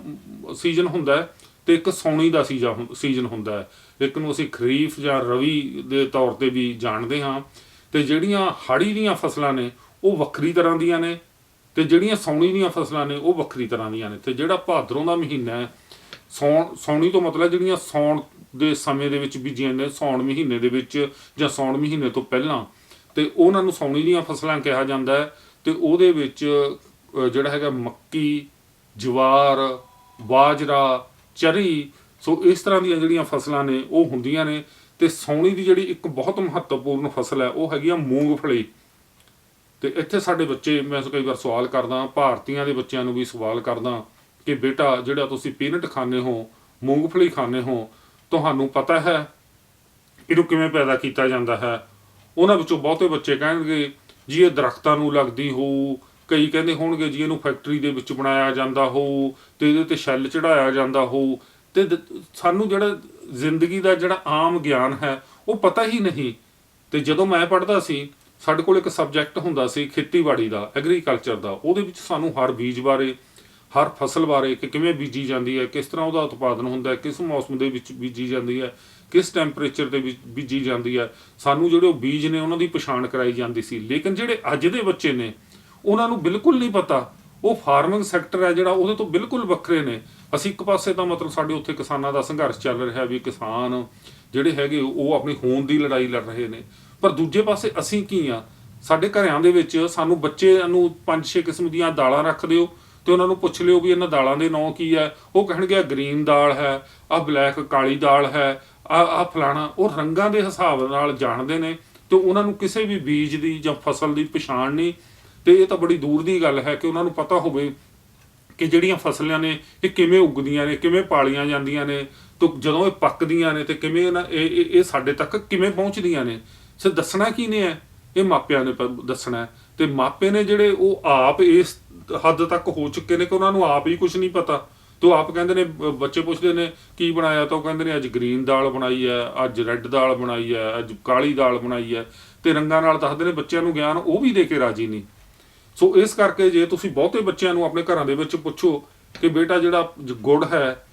ਸੀਜ਼ਨ ਹੁੰਦਾ ਹੈ ਤੇ ਇੱਕ ਸਾਉਣੀ ਦਾ ਸੀਜ਼ਨ ਹੁੰਦਾ ਹੈ। ਇੱਕ ਨੂੰ ਅਸੀਂ ਖਰੀਫ ਜਾਂ ਰਵੀ ਦੇ ਤੌਰ ਤੇ ਵੀ ਜਾਣਦੇ ਹਾਂ। ਤੇ ਜਿਹੜੀਆਂ ਹਾੜੀ ਦੀਆਂ ਫਸਲਾਂ ਨੇ ਉਹ ਵੱਖਰੀ ਤਰ੍ਹਾਂ ਦੀਆਂ ਨੇ ਤੇ ਜਿਹੜੀਆਂ ਸਾਉਣੀ ਦੀਆਂ ਫਸਲਾਂ ਨੇ ਉਹ ਵੱਖਰੀ ਤਰ੍ਹਾਂ ਦੀਆਂ ਨੇ। ਤੇ ਜਿਹੜਾ ਭਾਦਰੋਂ ਦਾ ਮਹੀਨਾ ਹੈ, ਸਾਉਣੀ ਤੋਂ ਮਤਲਬ ਜਿਹੜੀਆਂ ਸਾਉਣ ਦੇ ਸਮੇਂ ਦੇ ਵਿੱਚ ਬੀਜੀਆਂ ਨੇ, ਸਾਉਣ ਮਹੀਨੇ ਦੇ ਵਿੱਚ ਜਾਂ ਸਾਉਣ ਮਹੀਨੇ ਤੋਂ ਪਹਿਲਾਂ, ਤੇ ਉਹਨਾਂ ਨੂੰ ਸਾਉਣੀ ਦੀਆਂ ਫਸਲਾਂ ਕਿਹਾ ਜਾਂਦਾ ਹੈ। ਤੇ ਉਹਦੇ ਵਿੱਚ ਜਿਹੜਾ ਹੈਗਾ ਮੱਕੀ, ਜਵਾਰ, ਬਾਜਰਾ, ਚਰੀ, ਸੋ ਇਸ ਤਰ੍ਹਾਂ ਦੀਆਂ ਜਿਹੜੀਆਂ ਫਸਲਾਂ ਨੇ ਉਹ ਹੁੰਦੀਆਂ ਨੇ। ਤੇ ਸਾਉਣੀ ਦੀ ਜਿਹੜੀ ਇੱਕ ਬਹੁਤ ਮਹੱਤਵਪੂਰਨ ਫਸਲ ਹੈ ਉਹ ਹੈਗੀ ਆ ਮੂੰਗਫਲੀ। ਤੇ ਇੱਥੇ ਸਾਡੇ ਬੱਚੇ, ਮੈਂ ਕਈ ਵਾਰ ਸਵਾਲ ਕਰਦਾ, ਭਾਰਤੀਆਂ ਦੇ ਬੱਚਿਆਂ ਨੂੰ ਵੀ ਸਵਾਲ ਕਰਦਾ ਕਿ ਬੇਟਾ ਜਿਹੜਾ ਤੁਸੀਂ ਪੀਨਟ ਖਾਂਦੇ ਹੋ, ਮੂੰਗਫਲੀ ਖਾਂਦੇ ਹੋ, ਤੁਹਾਨੂੰ ਪਤਾ ਹੈ ਇਹਨੂੰ ਕਿਵੇਂ ਪੈਦਾ ਕੀਤਾ ਜਾਂਦਾ ਹੈ? ਉਹਨਾਂ ਵਿੱਚੋਂ ਬਹੁਤੇ ਬੱਚੇ ਕਹਿਣਗੇ ਜੀ ਇਹ ਦਰਖਤਾਂ ਨੂੰ ਲੱਗਦੀ ਹੋਊ, ਕਈ ਕਹਿੰਦੇ ਹੋਣਗੇ ਜੀ ਇਹਨੂੰ ਫੈਕਟਰੀ ਦੇ ਵਿੱਚ ਬਣਾਇਆ ਜਾਂਦਾ ਹੋਊ ਤੇ ਇਹਦੇ ਤੇ ਸ਼ੈੱਲ ਚੜਾਇਆ ਜਾਂਦਾ ਹੋਊ। ਤੇ ਸਾਨੂੰ ਜਿਹੜਾ ਜ਼ਿੰਦਗੀ ਦਾ ਜਿਹੜਾ ਆਮ ਗਿਆਨ ਹੈ ਉਹ ਪਤਾ ਹੀ ਨਹੀਂ। ਤੇ ਜਦੋਂ ਮੈਂ ਪੜ੍ਹਦਾ ਸੀ ਸਾਡੇ ਕੋਲ ਇੱਕ ਸਬਜੈਕਟ ਹੁੰਦਾ ਸੀ ਖੇਤੀਬਾੜੀ ਦਾ, ਐਗਰੀਕਲਚਰ ਦਾ। ਉਹਦੇ ਵਿੱਚ ਸਾਨੂੰ ਹਰ ਬੀਜ ਬਾਰੇ, ਹਰ ਫਸਲ ਬਾਰੇ ਕਿ ਕਿਵੇਂ ਬੀਜੀ ਜਾਂਦੀ ਹੈ, ਕਿਸ ਤਰ੍ਹਾਂ ਉਹਦਾ ਉਤਪਾਦਨ ਹੁੰਦਾ ਹੈ, ਕਿਸ ਮੌਸਮ ਦੇ ਵਿੱਚ ਬੀਜੀ ਜਾਂਦੀ ਹੈ, ਕਿਸ ਟੈਂਪਰੇਚਰ ਦੇ ਵਿੱਚ ਬੀਜੀ ਜਾਂਦੀ ਹੈ, ਸਾਨੂੰ ਜਿਹੜੇ ਉਹ ਬੀਜ ਨੇ ਉਹਨਾਂ ਦੀ ਪਛਾਣ ਕਰਾਈ ਜਾਂਦੀ ਸੀ। ਲੇਕਿਨ ਜਿਹੜੇ ਅੱਜ ਦੇ ਬੱਚੇ ਨੇ ਉਹਨਾਂ ਨੂੰ ਬਿਲਕੁਲ ਨਹੀਂ ਪਤਾ। ਉਹ ਫਾਰਮਿੰਗ ਸੈਕਟਰ ਹੈ ਜਿਹੜਾ ਉਹਦੇ ਤੋਂ ਬਿਲਕੁਲ ਵੱਖਰੇ ਨੇ। ਅਸੀਂ ਇੱਕ ਪਾਸੇ ਤਾਂ ਮਤਲਬ ਸਾਡੇ ਉੱਥੇ ਕਿਸਾਨਾਂ ਦਾ ਸੰਘਰਸ਼ ਚੱਲ ਰਿਹਾ ਵੀ ਕਿਸਾਨ ਜਿਹੜੇ ਹੈਗੇ ਉਹ ਆਪਣੀ ਹੋਂਦ ਦੀ ਲੜਾਈ ਲੜ ਰਹੇ ਨੇ, ਪਰ ਦੂਜੇ ਪਾਸੇ ਅਸੀਂ ਕੀ ਆ? ਸਾਡੇ ਘਰਾਂ ਦੇ ਵਿੱਚ ਸਾਨੂੰ ਬੱਚਿਆਂ ਨੂੰ 5-6 ਕਿਸਮ ਦੀਆਂ ਦਾਲਾਂ ਰੱਖ ਦਿਓ ਤੇ ਉਹਨਾਂ ਨੂੰ ਪੁੱਛ ਲਿਓ ਵੀ ਇਹਨਾਂ ਦਾਲਾਂ ਦੇ ਨਾਂ ਕੀ ਹੈ, ਉਹ ਕਹਿਣਗੇ ਗ੍ਰੀਨ ਦਾਲ ਹੈ, ਆਹ ਬਲੈਕ ਕਾਲੀ ਦਾਲ ਹੈ, ਆਹ ਫਲਾਣਾ। ਉਹ ਰੰਗਾਂ ਦੇ ਹਿਸਾਬ ਨਾਲ ਜਾਣਦੇ ਨੇ ਤੇ ਉਹਨਾਂ ਨੂੰ ਕਿਸੇ ਵੀ ਬੀਜ ਦੀ ਜਾਂ ਫਸਲ ਦੀ ਪਛਾਣ ਨਹੀਂ। ਤੇ ਇਹ ਤਾਂ ਬੜੀ ਦੂਰ ਦੀ ਗੱਲ ਹੈ ਕਿ ਉਹਨਾਂ ਨੂੰ ਪਤਾ ਹੋਵੇ ਕਿ ਜਿਹੜੀਆਂ ਫਸਲਾਂ ਨੇ ਇਹ ਕਿਵੇਂ ਉੱਗਦੀਆਂ ਨੇ, ਕਿਵੇਂ ਪਾਲੀਆਂ ਜਾਂਦੀਆਂ ਨੇ, ਤੇ ਜਦੋਂ ਇਹ ਪੱਕਦੀਆਂ ਨੇ ਤੇ ਕਿਵੇਂ ਇਹ ਸਾਡੇ ਤੱਕ ਕਿਵੇਂ ਪਹੁੰਚਦੀਆਂ ਨੇ। ਸੋ ਦੱਸਣਾ ਕੀ ਨੇ ਹੈ? ਇਹ ਮਾਪਿਆਂ ਨੇ ਦੱਸਣਾ ਹੈ। ਤੇ ਮਾਪੇ ਨੇ ਜਿਹੜੇ ਉਹ ਆਪ ਇਸ ਹੱਦ ਤੱਕ ਹੋ ਚੁੱਕੇ ਨੇ ਕਿ ਉਹਨਾਂ ਨੂੰ ਆਪ ਹੀ ਕੁਝ ਨਹੀਂ ਪਤਾ। ਤੇ ਉਹ ਆਪ ਕਹਿੰਦੇ ਨੇ, ਬੱਚੇ ਪੁੱਛਦੇ ਨੇ ਕੀ ਬਣਾਇਆ, ਤਾਂ ਉਹ ਕਹਿੰਦੇ ਨੇ ਅੱਜ ਗ੍ਰੀਨ ਦਾਲ ਬਣਾਈ ਹੈ, ਅੱਜ ਰੈੱਡ ਦਾਲ ਬਣਾਈ ਹੈ, ਅੱਜ ਕਾਲੀ ਦਾਲ ਬਣਾਈ ਹੈ। ਤੇ ਰੰਗਾਂ ਨਾਲ ਦੱਸਦੇ ਨੇ। ਬੱਚਿਆਂ ਨੂੰ ਗਿਆਨ ਉਹ ਵੀ ਦੇ ਕੇ ਰਾਜੀ ਨਹੀਂ। ਸੋ ਇਸ ਕਰਕੇ ਜੇ ਤੁਸੀਂ ਬਹੁਤੇ ਬੱਚਿਆਂ ਨੂੰ ਆਪਣੇ ਘਰਾਂ ਦੇ ਵਿੱਚ ਪੁੱਛੋ ਕਿ ਬੇਟਾ ਜਿਹੜਾ ਗੁੜ ਹੈ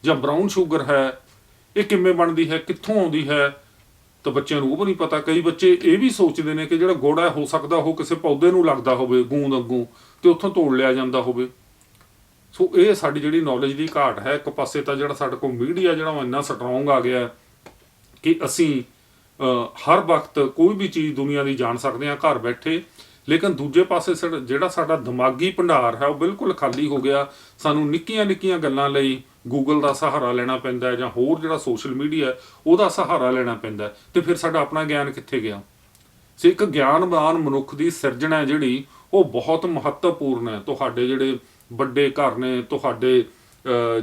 ਜਾਂ ਬਰਾਊਨ ਸ਼ੂਗਰ ਹੈ ਇਹ ਕਿਵੇਂ ਬਣਦੀ ਹੈ, ਕਿੱਥੋਂ ਆਉਂਦੀ ਹੈ, ਤਾਂ ਬੱਚਿਆਂ ਨੂੰ ਉਹ ਵੀ ਨਹੀਂ ਪਤਾ। ਕਈ ਬੱਚੇ ਇਹ ਵੀ ਸੋਚਦੇ ਨੇ ਕਿ ਜਿਹੜਾ ਗੁੜ ਹੈ ਹੋ ਸਕਦਾ ਉਹ ਕਿਸੇ ਪੌਦੇ ਨੂੰ ਲੱਗਦਾ ਹੋਵੇ ਗੂੰਦ ਅੱਗੋਂ ਤੇ ਉੱਥੋਂ ਤੋੜ ਲਿਆ ਜਾਂਦਾ ਹੋਵੇ। ਸੋ ਇਹ ਸਾਡੀ ਜਿਹੜੀ ਨੌਲੇਜ ਦੀ ਘਾਟ ਹੈ। ਇੱਕ ਪਾਸੇ ਤਾਂ ਜਿਹੜਾ ਸਾਡੇ ਕੋਲ ਮੀਡੀਆ ਜਿਹੜਾ ਉਹ ਇੰਨਾ ਸਟਰੋਂਗ ਆ ਗਿਆ ਕਿ ਅਸੀਂ ਹਰ ਵਕਤ ਕੋਈ ਵੀ ਚੀਜ਼ ਦੁਨੀਆ ਦੀ ਜਾਣ ਸਕਦੇ ਹਾਂ ਘਰ ਬੈਠੇ। ਲੇਕਿਨ ਦੂਜੇ ਪਾਸੇ ਜਿਹੜਾ ਸਾਡਾ ਦਿਮਾਗੀ ਭੰਡਾਰ ਹੈ ਉਹ ਬਿਲਕੁਲ ਖਾਲੀ ਹੋ ਗਿਆ। ਸਾਨੂੰ ਨਿੱਕੀਆਂ ਨਿੱਕੀਆਂ ਗੱਲਾਂ ਲਈ ਗੂਗਲ ਦਾ ਸਹਾਰਾ ਲੈਣਾ ਪੈਂਦਾ ਹੈ ਜਾਂ ਹੋਰ ਜਿਹੜਾ ਸੋਸ਼ਲ ਮੀਡੀਆ ਉਹਦਾ ਸਹਾਰਾ ਲੈਣਾ ਪੈਂਦਾ। ਤੇ ਫਿਰ ਸਾਡਾ ਆਪਣਾ ਗਿਆਨ ਕਿੱਥੇ ਗਿਆ? ਸੋ ਇੱਕ ਗਿਆਨਵਾਨ ਮਨੁੱਖ ਦੀ ਸਿਰਜਣਾ ਜਿਹੜੀ ਉਹ ਬਹੁਤ ਮਹੱਤਵਪੂਰਨ ਹੈ। ਤੁਹਾਡੇ ਜਿਹੜੇ ਵੱਡੇ ਘਰ ਨੇ, ਤੁਹਾਡੇ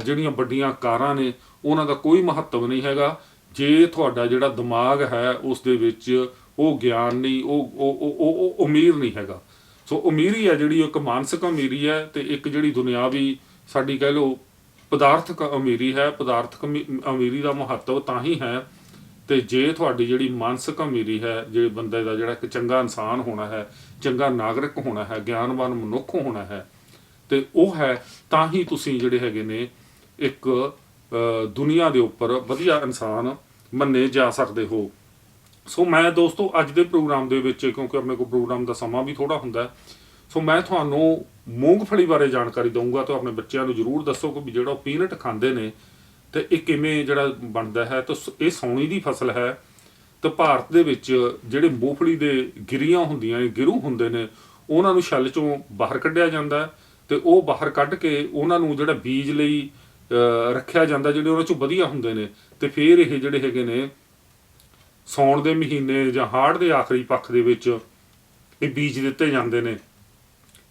ਜਿਹੜੀਆਂ ਵੱਡੀਆਂ ਕਾਰਾਂ ਨੇ, ਉਹਨਾਂ ਦਾ ਕੋਈ ਮਹੱਤਵ ਨਹੀਂ ਹੈਗਾ ਜੇ ਤੁਹਾਡਾ ਜਿਹੜਾ ਦਿਮਾਗ ਹੈ ਉਸ ਦੇ ਵਿੱਚ ਉਹ ਗਿਆਨ ਨਹੀਂ, ਉਹ ਅਮੀਰ ਨਹੀਂ ਹੈਗਾ। ਸੋ ਅਮੀਰੀ ਹੈ ਜਿਹੜੀ ਇੱਕ ਮਾਨਸਿਕ ਅਮੀਰੀ ਹੈ ਤੇ ਇੱਕ ਜਿਹੜੀ ਦੁਨਿਆਵੀ ਸਾਡੀ ਕਹਿ ਲਓ ਪਦਾਰਥਕ ਅਮੀਰੀ ਹੈ। ਪਦਾਰਥਕ ਅਮੀਰੀ ਦਾ ਮਹੱਤਵ ਤਾਂ ਹੀ ਹੈ ਤੇ ਜੇ ਤੁਹਾਡੀ ਜਿਹੜੀ ਮਾਨਸਿਕ ਅਮੀਰੀ ਹੈ, ਜੇ ਬੰਦੇ ਦਾ ਜਿਹੜਾ ਇੱਕ ਚੰਗਾ ਇਨਸਾਨ ਹੋਣਾ ਹੈ, ਚੰਗਾ ਨਾਗਰਿਕ ਹੋਣਾ ਹੈ, ਗਿਆਨਵਾਨ ਮਨੁੱਖ ਹੋਣਾ ਹੈ, ਤੇ ਉਹ ਹੈ ਤਾਂ ਹੀ ਤੁਸੀਂ ਜਿਹੜੇ ਹੈਗੇ ਨੇ ਇੱਕ ਦੁਨੀਆ ਦੇ ਉੱਪਰ ਵਧੀਆ ਇਨਸਾਨ ਮੰਨੇ ਜਾ ਸਕਦੇ ਹੋ। ਸੋ ਮੈਂ ਦੋਸਤੋ ਅੱਜ ਦੇ ਪ੍ਰੋਗਰਾਮ ਦੇ ਵਿੱਚ, ਕਿਉਂਕਿ ਆਪਣੇ ਕੋਲ ਪ੍ਰੋਗਰਾਮ ਦਾ ਸਮਾਂ ਵੀ ਥੋੜ੍ਹਾ ਹੁੰਦਾ, ਸੋ ਮੈਂ ਤੁਹਾਨੂੰ ਮੂੰਗਫਲੀ ਬਾਰੇ ਜਾਣਕਾਰੀ ਦਊਂਗਾ। ਤਾਂ ਆਪਣੇ ਬੱਚਿਆਂ ਨੂੰ ਜ਼ਰੂਰ ਦੱਸੋ ਕਿ ਜਿਹੜਾ ਉਹ ਪੀਨਟ ਖਾਂਦੇ ਨੇ ਤੇ ਇਹ ਕਿਵੇਂ ਜਿਹੜਾ ਬਣਦਾ ਹੈ। ਤਾਂ ਇਹ ਸਾਉਣੀ ਦੀ ਫਸਲ ਹੈ। ਤਾਂ ਭਾਰਤ ਦੇ ਵਿੱਚ ਜਿਹੜੇ ਮੂੰਗਫਲੀ ਦੇ ਗਿਰੀਆਂ ਹੁੰਦੀਆਂ ਨੇ, ਗਿਰੂ ਹੁੰਦੇ ਨੇ, ਉਹਨਾਂ ਨੂੰ ਛੱਲ ਚੋਂ ਬਾਹਰ ਕੱਢਿਆ ਜਾਂਦਾ ਤੇ ਉਹ ਬਾਹਰ ਕੱਢ ਕੇ ਉਹਨਾਂ ਨੂੰ ਜਿਹੜਾ ਬੀਜ ਲਈ ਰੱਖਿਆ ਜਾਂਦਾ, ਜਿਹੜੇ ਉਹਨਾਂ 'ਚੋਂ ਵਧੀਆ ਹੁੰਦੇ ਨੇ। ਤੇ ਫਿਰ ਇਹ ਜਿਹੜੇ ਹੈਗੇ ਨੇ ਸਾਉਣ ਦੇ ਮਹੀਨੇ ਜਾਂ ਹਾੜ੍ਹ ਦੇ ਆਖਰੀ ਪੱਖ ਦੇ ਵਿੱਚ ਇਹ ਬੀਜ ਦਿੱਤੇ ਜਾਂਦੇ ਨੇ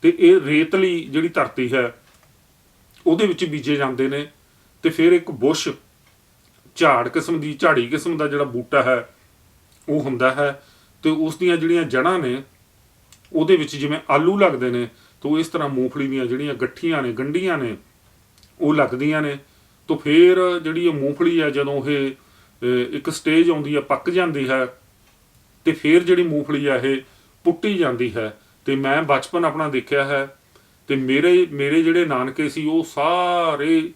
ਤੇ ਇਹ ਰੇਤਲੀ ਜਿਹੜੀ ਧਰਤੀ ਹੈ ਉਹਦੇ ਵਿੱਚ ਬੀਜੇ ਜਾਂਦੇ ਨੇ। ਤੇ ਫਿਰ ਇੱਕ ਬੁਸ਼ ਝਾੜੀ ਕਿਸਮ ਦਾ ਜਿਹੜਾ ਬੂਟਾ ਹੈ ਉਹ ਹੁੰਦਾ ਹੈ ਤੇ ਉਸ ਦੀਆਂ ਜਿਹੜੀਆਂ ਜੜ੍ਹਾਂ ਨੇ ਉਹਦੇ ਵਿੱਚ ਜਿਵੇਂ ਆਲੂ ਲੱਗਦੇ ਨੇ, ਤਾਂ ਇਸ ਤਰ੍ਹਾਂ ਮੂੰਗਫਲੀ ਦੀਆਂ ਜਿਹੜੀਆਂ ਗੱਠੀਆਂ ਨੇ, ਗੰਢੀਆਂ ਨੇ, ਉਹ ਲੱਗਦੀਆਂ ਨੇ। ਤਾਂ ਫਿਰ ਜਿਹੜੀ ਇਹ ਮੂੰਗਫਲੀ ਹੈ, ਜਦੋਂ ਇਹ ਇੱਕ ਸਟੇਜ ਆਉਂਦੀ ਹੈ, ਪੱਕ ਜਾਂਦੀ ਹੈ, ਤੇ ਫਿਰ ਜਿਹੜੀ ਮੂੰਗਫਲੀ ਆ ਇਹ ਪੁੱਟੀ ਜਾਂਦੀ ਹੈ। ਤੇ ਮੈਂ ਬਚਪਨ ਆਪਣਾ ਦੇਖਿਆ ਹੈ, ਤੇ ਮੇਰੇ ਜਿਹੜੇ ਨਾਨਕੇ ਸੀ ਉਹ ਸਾਰੇ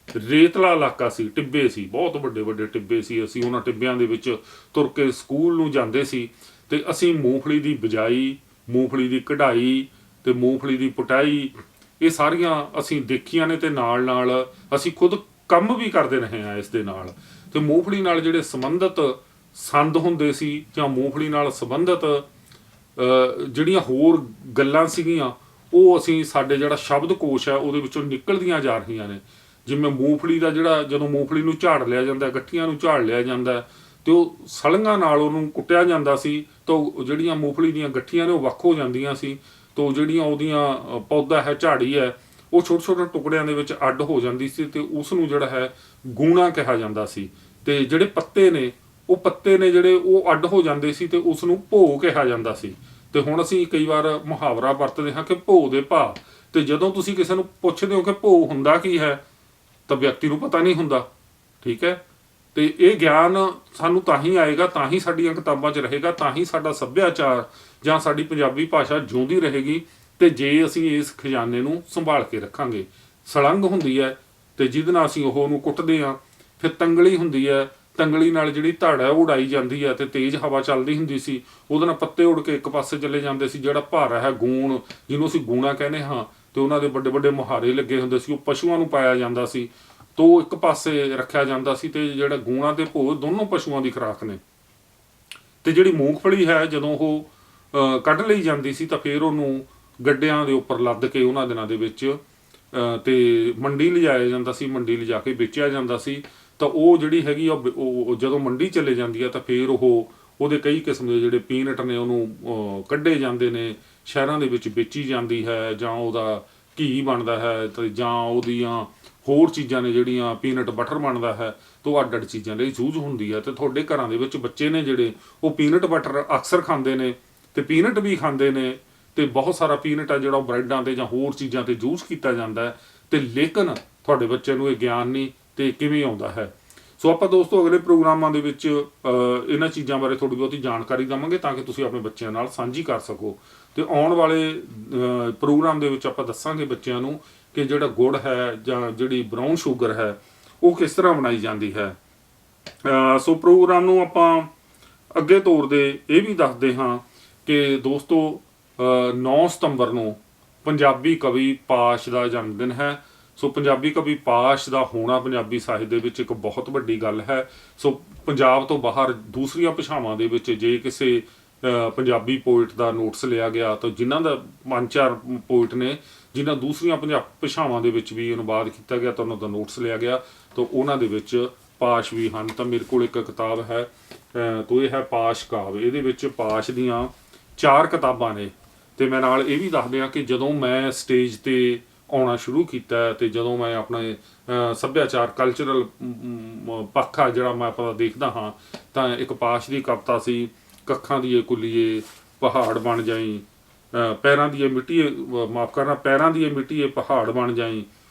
ਰੇਤਲਾ ਇਲਾਕਾ ਸੀ, ਟਿੱਬੇ ਸੀ, ਬਹੁਤ ਵੱਡੇ ਵੱਡੇ ਟਿੱਬੇ ਸੀ। ਅਸੀਂ ਉਹਨਾਂ ਟਿੱਬਿਆਂ ਦੇ ਵਿੱਚ ਤੁਰ ਕੇ ਸਕੂਲ ਨੂੰ ਜਾਂਦੇ ਸੀ, ਤੇ ਅਸੀਂ ਮੂੰਗਫਲੀ ਦੀ ਬਿਜਾਈ, ਮੂੰਗਫਲੀ ਦੀ ਕਢਾਈ ਤੇ ਮੂੰਗਫਲੀ ਦੀ ਪੁਟਾਈ, ਇਹ ਸਾਰੀਆਂ ਅਸੀਂ ਦੇਖੀਆਂ ਨੇ, ਤੇ ਨਾਲ ਨਾਲ ਅਸੀਂ ਖੁਦ ਕੰਮ ਵੀ ਕਰਦੇ ਰਹੇ ਹਾਂ ਇਸ ਦੇ ਨਾਲ। ਤੇ ਮੂੰਗਫਲੀ ਨਾਲ ਜਿਹੜੇ ਸੰਬੰਧਿਤ ਸੰਦ ਹੁੰਦੇ ਸੀ, ਜਾਂ ਮੂੰਗਫਲੀ ਨਾਲ ਸੰਬੰਧਿਤ ਜਿਹੜੀਆਂ ਹੋਰ ਗੱਲਾਂ ਸੀਗੀਆਂ, ਉਹ ਅਸੀਂ ਸਾਡੇ ਜਿਹੜਾ ਸ਼ਬਦਕੋਸ਼ ਹੈ ਉਹਦੇ ਵਿੱਚੋਂ ਨਿਕਲਦੀਆਂ ਜਾ ਰਹੀਆਂ ਨੇ। ਜਿਵੇਂ ਮੂੰਗਫਲੀ ਦਾ ਜਿਹੜਾ, ਜਦੋਂ ਮੂੰਗਫਲੀ ਨੂੰ ਝਾੜ ਲਿਆ ਜਾਂਦਾ, ਗੱਠੀਆਂ ਨੂੰ ਝਾੜ ਲਿਆ ਜਾਂਦਾ, ਤੇ ਉਹ ਸਲੰਗਾਂ ਨਾਲ ਉਹਨੂੰ ਕੁੱਟਿਆ ਜਾਂਦਾ ਸੀ, ਤਾਂ ਜਿਹੜੀਆਂ ਮੂੰਗਫਲੀ ਦੀਆਂ ਗੱਠੀਆਂ ਨੇ ਉਹ ਵੱਖ ਹੋ ਜਾਂਦੀਆਂ ਸੀ। ਤਾਂ ਜਿਹੜੀਆਂ ਉਹਦੀਆਂ ਪੌਦਾ ਹੈ, ਝਾੜੀ ਹੈ, ਉਹ ਛੋਟੇ ਛੋਟੇ ਟੁਕੜਿਆਂ ਦੇ ਵਿੱਚ ਅੱਡ ਹੋ ਜਾਂਦੀ ਸੀ, ਤੇ ਉਸ ਨੂੰ ਜਿਹੜਾ ਹੈ ਗੂਣਾ ਕਿਹਾ ਜਾਂਦਾ ਸੀ। ਤੇ ਜਿਹੜੇ ਪੱਤੇ ਨੇ ਜਿਹੜੇ ਉਹ ਅੱਡ ਹੋ ਜਾਂਦੇ ਸੀ, ਤੇ ਉਸ ਨੂੰ ਭੋ ਕਿਹਾ ਜਾਂਦਾ ਸੀ। ਤੇ ਹੁਣ ਅਸੀਂ ਕਈ ਵਾਰ ਮੁਹਾਵਰਾ ਵਰਤਦੇ ਹਾਂ ਕਿ ਭੋ ਦੇ ਭਾ। ਤੇ ਜਦੋਂ ਤੁਸੀਂ ਕਿਸੇ ਨੂੰ ਪੁੱਛਦੇ ਹੋ ਕਿ ਭੋ ਹੁੰਦਾ ਕੀ ਹੈ, ਤਾਂ ਵਿਅਕਤੀ ਨੂੰ ਪਤਾ ਨਹੀਂ ਹੁੰਦਾ। ਠੀਕ ਹੈ, ਤੇ ਇਹ ਗਿਆਨ ਸਾਨੂੰ ਤਾਂ ਹੀ ਆਏਗਾ, ਤਾਂ ਹੀ ਸਾਡੀਆਂ ਕਿਤਾਬਾਂ 'ਚ ਰਹੇਗਾ, ਤਾਂ ਹੀ ਸਾਡਾ ਸੱਭਿਆਚਾਰ ਜਾਂ ਸਾਡੀ ਪੰਜਾਬੀ ਭਾਸ਼ਾ ਜਿਉਂਦੀ ਰਹੇਗੀ, ਤੇ ਜੇ ਅਸੀਂ ਇਸ ਖਜ਼ਾਨੇ ਨੂੰ ਸੰਭਾਲ ਕੇ ਰੱਖਾਂਗੇ। ਸਲੰਗ ਹੁੰਦੀ ਹੈ, ਤੇ ਜਿਹਦੇ ਨਾਲ ਅਸੀਂ ਉਹਨੂੰ ਕੁੱਟਦੇ ਹਾਂ। ਫਿਰ ਤੰਗਲੀ ਹੁੰਦੀ ਹੈ, ਤੰਗਲੀ ਨਾਲ ਜਿਹੜੀ ਧੜ ਹੈ ਉਹ ਉਡਾਈ ਜਾਂਦੀ ਹੈ, ਤੇ ਤੇਜ਼ ਹਵਾ ਚੱਲਦੀ ਹੁੰਦੀ ਸੀ, ਉਹਦੇ ਨਾਲ ਪੱਤੇ ਉੱਡ ਕੇ ਇੱਕ ਪਾਸੇ ਚਲੇ ਜਾਂਦੇ ਸੀ। ਜਿਹੜਾ ਭਾਰਾ ਹੈ ਗੂਣ, ਜਿਹਨੂੰ ਅਸੀਂ ਗੂਣਾ ਕਹਿੰਦੇ ਹਾਂ, ਤੇ ਉਹਨਾਂ ਦੇ ਵੱਡੇ ਵੱਡੇ ਮੁਹਾਰੇ ਲੱਗੇ ਹੁੰਦੇ ਸੀ, ਉਹ ਪਸ਼ੂਆਂ ਨੂੰ ਪਾਇਆ ਜਾਂਦਾ ਸੀ, ਤੋਂ ਇੱਕ ਪਾਸੇ ਰੱਖਿਆ ਜਾਂਦਾ ਸੀ। ਤੇ ਜਿਹੜਾ ਗੂਣਾ ਤੇ ਭੋ ਦੋਨੋਂ ਪਸ਼ੂਆਂ ਦੀ ਖੁਰਾਕ ਨੇ। ਤੇ ਜਿਹੜੀ ਮੂੰਗਫਲੀ ਹੈ, ਜਦੋਂ ਉਹ ਕੱਢ ਲਈ ਜਾਂਦੀ ਸੀ, ਤਾਂ ਫਿਰ ਉਹਨੂੰ ਗੱਡਿਆਂ ਦੇ ਉੱਪਰ ਲੱਦ ਕੇ ਉਹਨਾਂ ਦਿਨਾਂ ਦੇ ਵਿੱਚ ਤੇ ਮੰਡੀ ਲਿਜਾਇਆ ਜਾਂਦਾ ਸੀ, ਮੰਡੀ ਲਿਜਾ ਕੇ ਵੇਚਿਆ ਜਾਂਦਾ ਸੀ। ਤਾਂ ਉਹ ਜਿਹੜੀ ਹੈਗੀ ਉਹ ਜਦੋਂ ਮੰਡੀ ਚਲੇ ਜਾਂਦੀ ਹੈ, ਤਾਂ ਫਿਰ ਉਹਦੇ ਕਈ ਕਿਸਮ ਦੇ ਜਿਹੜੇ ਪੀਨਟ ਨੇ ਉਹਨੂੰ ਕੱਢੇ ਜਾਂਦੇ ਨੇ, ਸ਼ਹਿਰਾਂ ਦੇ ਵਿੱਚ ਵੇਚੀ ਜਾਂਦੀ ਹੈ, ਜਾਂ ਉਹਦਾ ਘੀ ਬਣਦਾ ਹੈ, ਤੇ ਜਾਂ ਉਹਦੀਆਂ ਹੋਰ ਚੀਜ਼ਾਂ ਨੇ ਜਿਹੜੀਆਂ ਪੀਨਟ ਬਟਰ ਬਣਦਾ ਹੈ। ਤੋਂ ਅੱਡ ਅੱਡ ਚੀਜ਼ਾਂ ਲਈ ਯੂਜ਼ ਹੁੰਦੀ ਹੈ। ਤੇ ਤੁਹਾਡੇ ਘਰਾਂ ਦੇ ਵਿੱਚ ਬੱਚੇ ਨੇ ਜਿਹੜੇ, ਉਹ ਪੀਨਟ ਬਟਰ ਅਕਸਰ ਖਾਂਦੇ ਨੇ, ਤੇ ਪੀਨਟ ਵੀ ਖਾਂਦੇ ਨੇ, ਤੇ ਬਹੁਤ ਸਾਰਾ ਪੀਨਟ ਆ ਜਿਹੜਾ ਉਹ ਬ੍ਰੈਡਾਂ ਤੇ ਜਾਂ ਹੋਰ ਚੀਜ਼ਾਂ ਤੇ ਯੂਜ਼ ਕੀਤਾ ਜਾਂਦਾ ਹੈ। ਤੇ ਲੇਕਿਨ ਤੁਹਾਡੇ ਬੱਚੇ ਨੂੰ ਇਹ ਗਿਆਨ ਨਹੀਂ, ਤੇ ਕਿਵੇਂ ਆਉਂਦਾ ਹੈ। ਸੋ ਆਪਾਂ ਦੋਸਤੋ ਅਗਲੇ ਪ੍ਰੋਗਰਾਮਾਂ ਦੇ ਵਿੱਚ ਇਹਨਾਂ ਚੀਜ਼ਾਂ ਬਾਰੇ ਥੋੜ੍ਹੀ ਬਹੁਤੀ ਜਾਣਕਾਰੀ ਦੇਵਾਂਗੇ, ਤਾਂ ਕਿ ਤੁਸੀਂ ਆਪਣੇ ਬੱਚਿਆਂ ਨਾਲ ਸਾਂਝੀ ਕਰ ਸਕੋ। ਤੇ ਆਉਣ ਵਾਲੇ ਪ੍ਰੋਗਰਾਮ ਦੇ ਵਿੱਚ ਆਪਾਂ ਦੱਸਾਂਗੇ ਬੱਚਿਆਂ ਨੂੰ ਕਿ ਜਿਹੜਾ ਗੁੜ ਹੈ, ਜਾਂ ਜਿਹੜੀ ਬਰਾਊਨ ਸ਼ੂਗਰ ਹੈ, ਉਹ ਕਿਸ ਤਰ੍ਹਾਂ ਬਣਾਈ ਜਾਂਦੀ ਹੈ। ਸੋ ਪ੍ਰੋਗਰਾਮ ਨੂੰ ਆਪਾਂ ਅੱਗੇ ਤੋਰਦੇ ਇਹ ਵੀ ਦੱਸਦੇ ਹਾਂ ਕਿ ਦੋਸਤੋ 9 ਸਤੰਬਰ ਨੂੰ ਪੰਜਾਬੀ ਕਵੀ ਪਾਸ਼ ਦਾ ਜਨਮ ਦਿਨ ਹੈ। ਸੋ ਪੰਜਾਬੀ ਕਵੀ ਪਾਸ਼ ਦਾ ਹੋਣਾ ਪੰਜਾਬੀ ਸਾਹਿਤ ਦੇ ਵਿੱਚ ਇੱਕ ਬਹੁਤ ਵੱਡੀ ਗੱਲ ਹੈ। ਸੋ ਪੰਜਾਬ ਤੋਂ ਬਾਹਰ ਦੂਸਰੀਆਂ ਭਾਸ਼ਾਵਾਂ ਦੇ ਵਿੱਚ ਜੇ ਕਿਸੇ ਪੰਜਾਬੀ ਪੋਇਟ ਦਾ ਨੋਟਿਸ ਲਿਆ ਗਿਆ, ਤਾਂ ਜਿਨ੍ਹਾਂ ਦਾ 5-4 ਪੋਇਟ ਨੇ ਜਿਨ੍ਹਾਂ ਦੂਸਰੀਆਂ ਭਾਸ਼ਾਵਾਂ ਦੇ ਵਿੱਚ ਵੀ ਅਨੁਵਾਦ ਕੀਤਾ ਗਿਆ, ਤਾਂ ਉਹਨਾਂ ਦਾ ਨੋਟਿਸ ਲਿਆ ਗਿਆ, ਤਾਂ ਉਹਨਾਂ ਦੇ ਵਿੱਚ ਪਾਸ਼ ਵੀ ਹਨ। ਤਾਂ ਮੇਰੇ ਕੋਲ ਇੱਕ ਕਿਤਾਬ ਹੈ, ਤਾਂ ਇਹ ਹੈ ਪਾਸ਼ ਕਾਵਿ। ਇਹਦੇ ਵਿੱਚ ਪਾਸ਼ ਦੀਆਂ 4 ਕਿਤਾਬਾਂ ਨੇ। ਤੇ ਮੈਂ ਨਾਲ ਇਹ ਵੀ ਦੱਸ ਦਿਆਂ ਕਿ ਜਦੋਂ ਮੈਂ ਸਟੇਜ ਤੇ ਆਉਣਾ ਸ਼ੁਰੂ ਕੀਤਾ, ਤੇ ਜਦੋਂ ਮੈਂ ਆਪਣੇ ਸੱਭਿਆਚਾਰ ਕਲਚਰਲ ਪੱਖ ਆ ਜਿਹੜਾ ਮੈਂ ਆਪਣਾ ਦੇਖਦਾ ਹਾਂ, ਤਾਂ ਇੱਕ ਪਾਸ਼ ਦੀ ਕਵਿਤਾ ਸੀ, ਕੱਖਾਂ ਦੀ ਕੁੱਲੀਏ ਪਹਾੜ ਬਣ ਜਾਈ, ਪੈਰਾਂ ਦੀ ਮਿੱਟੀ ਮਾਫ ਕਰਨਾ, ਪੈਰਾਂ ਦੀ ਮਿੱਟੀ ਪਹਾੜ ਬਣ ਜਾਈ,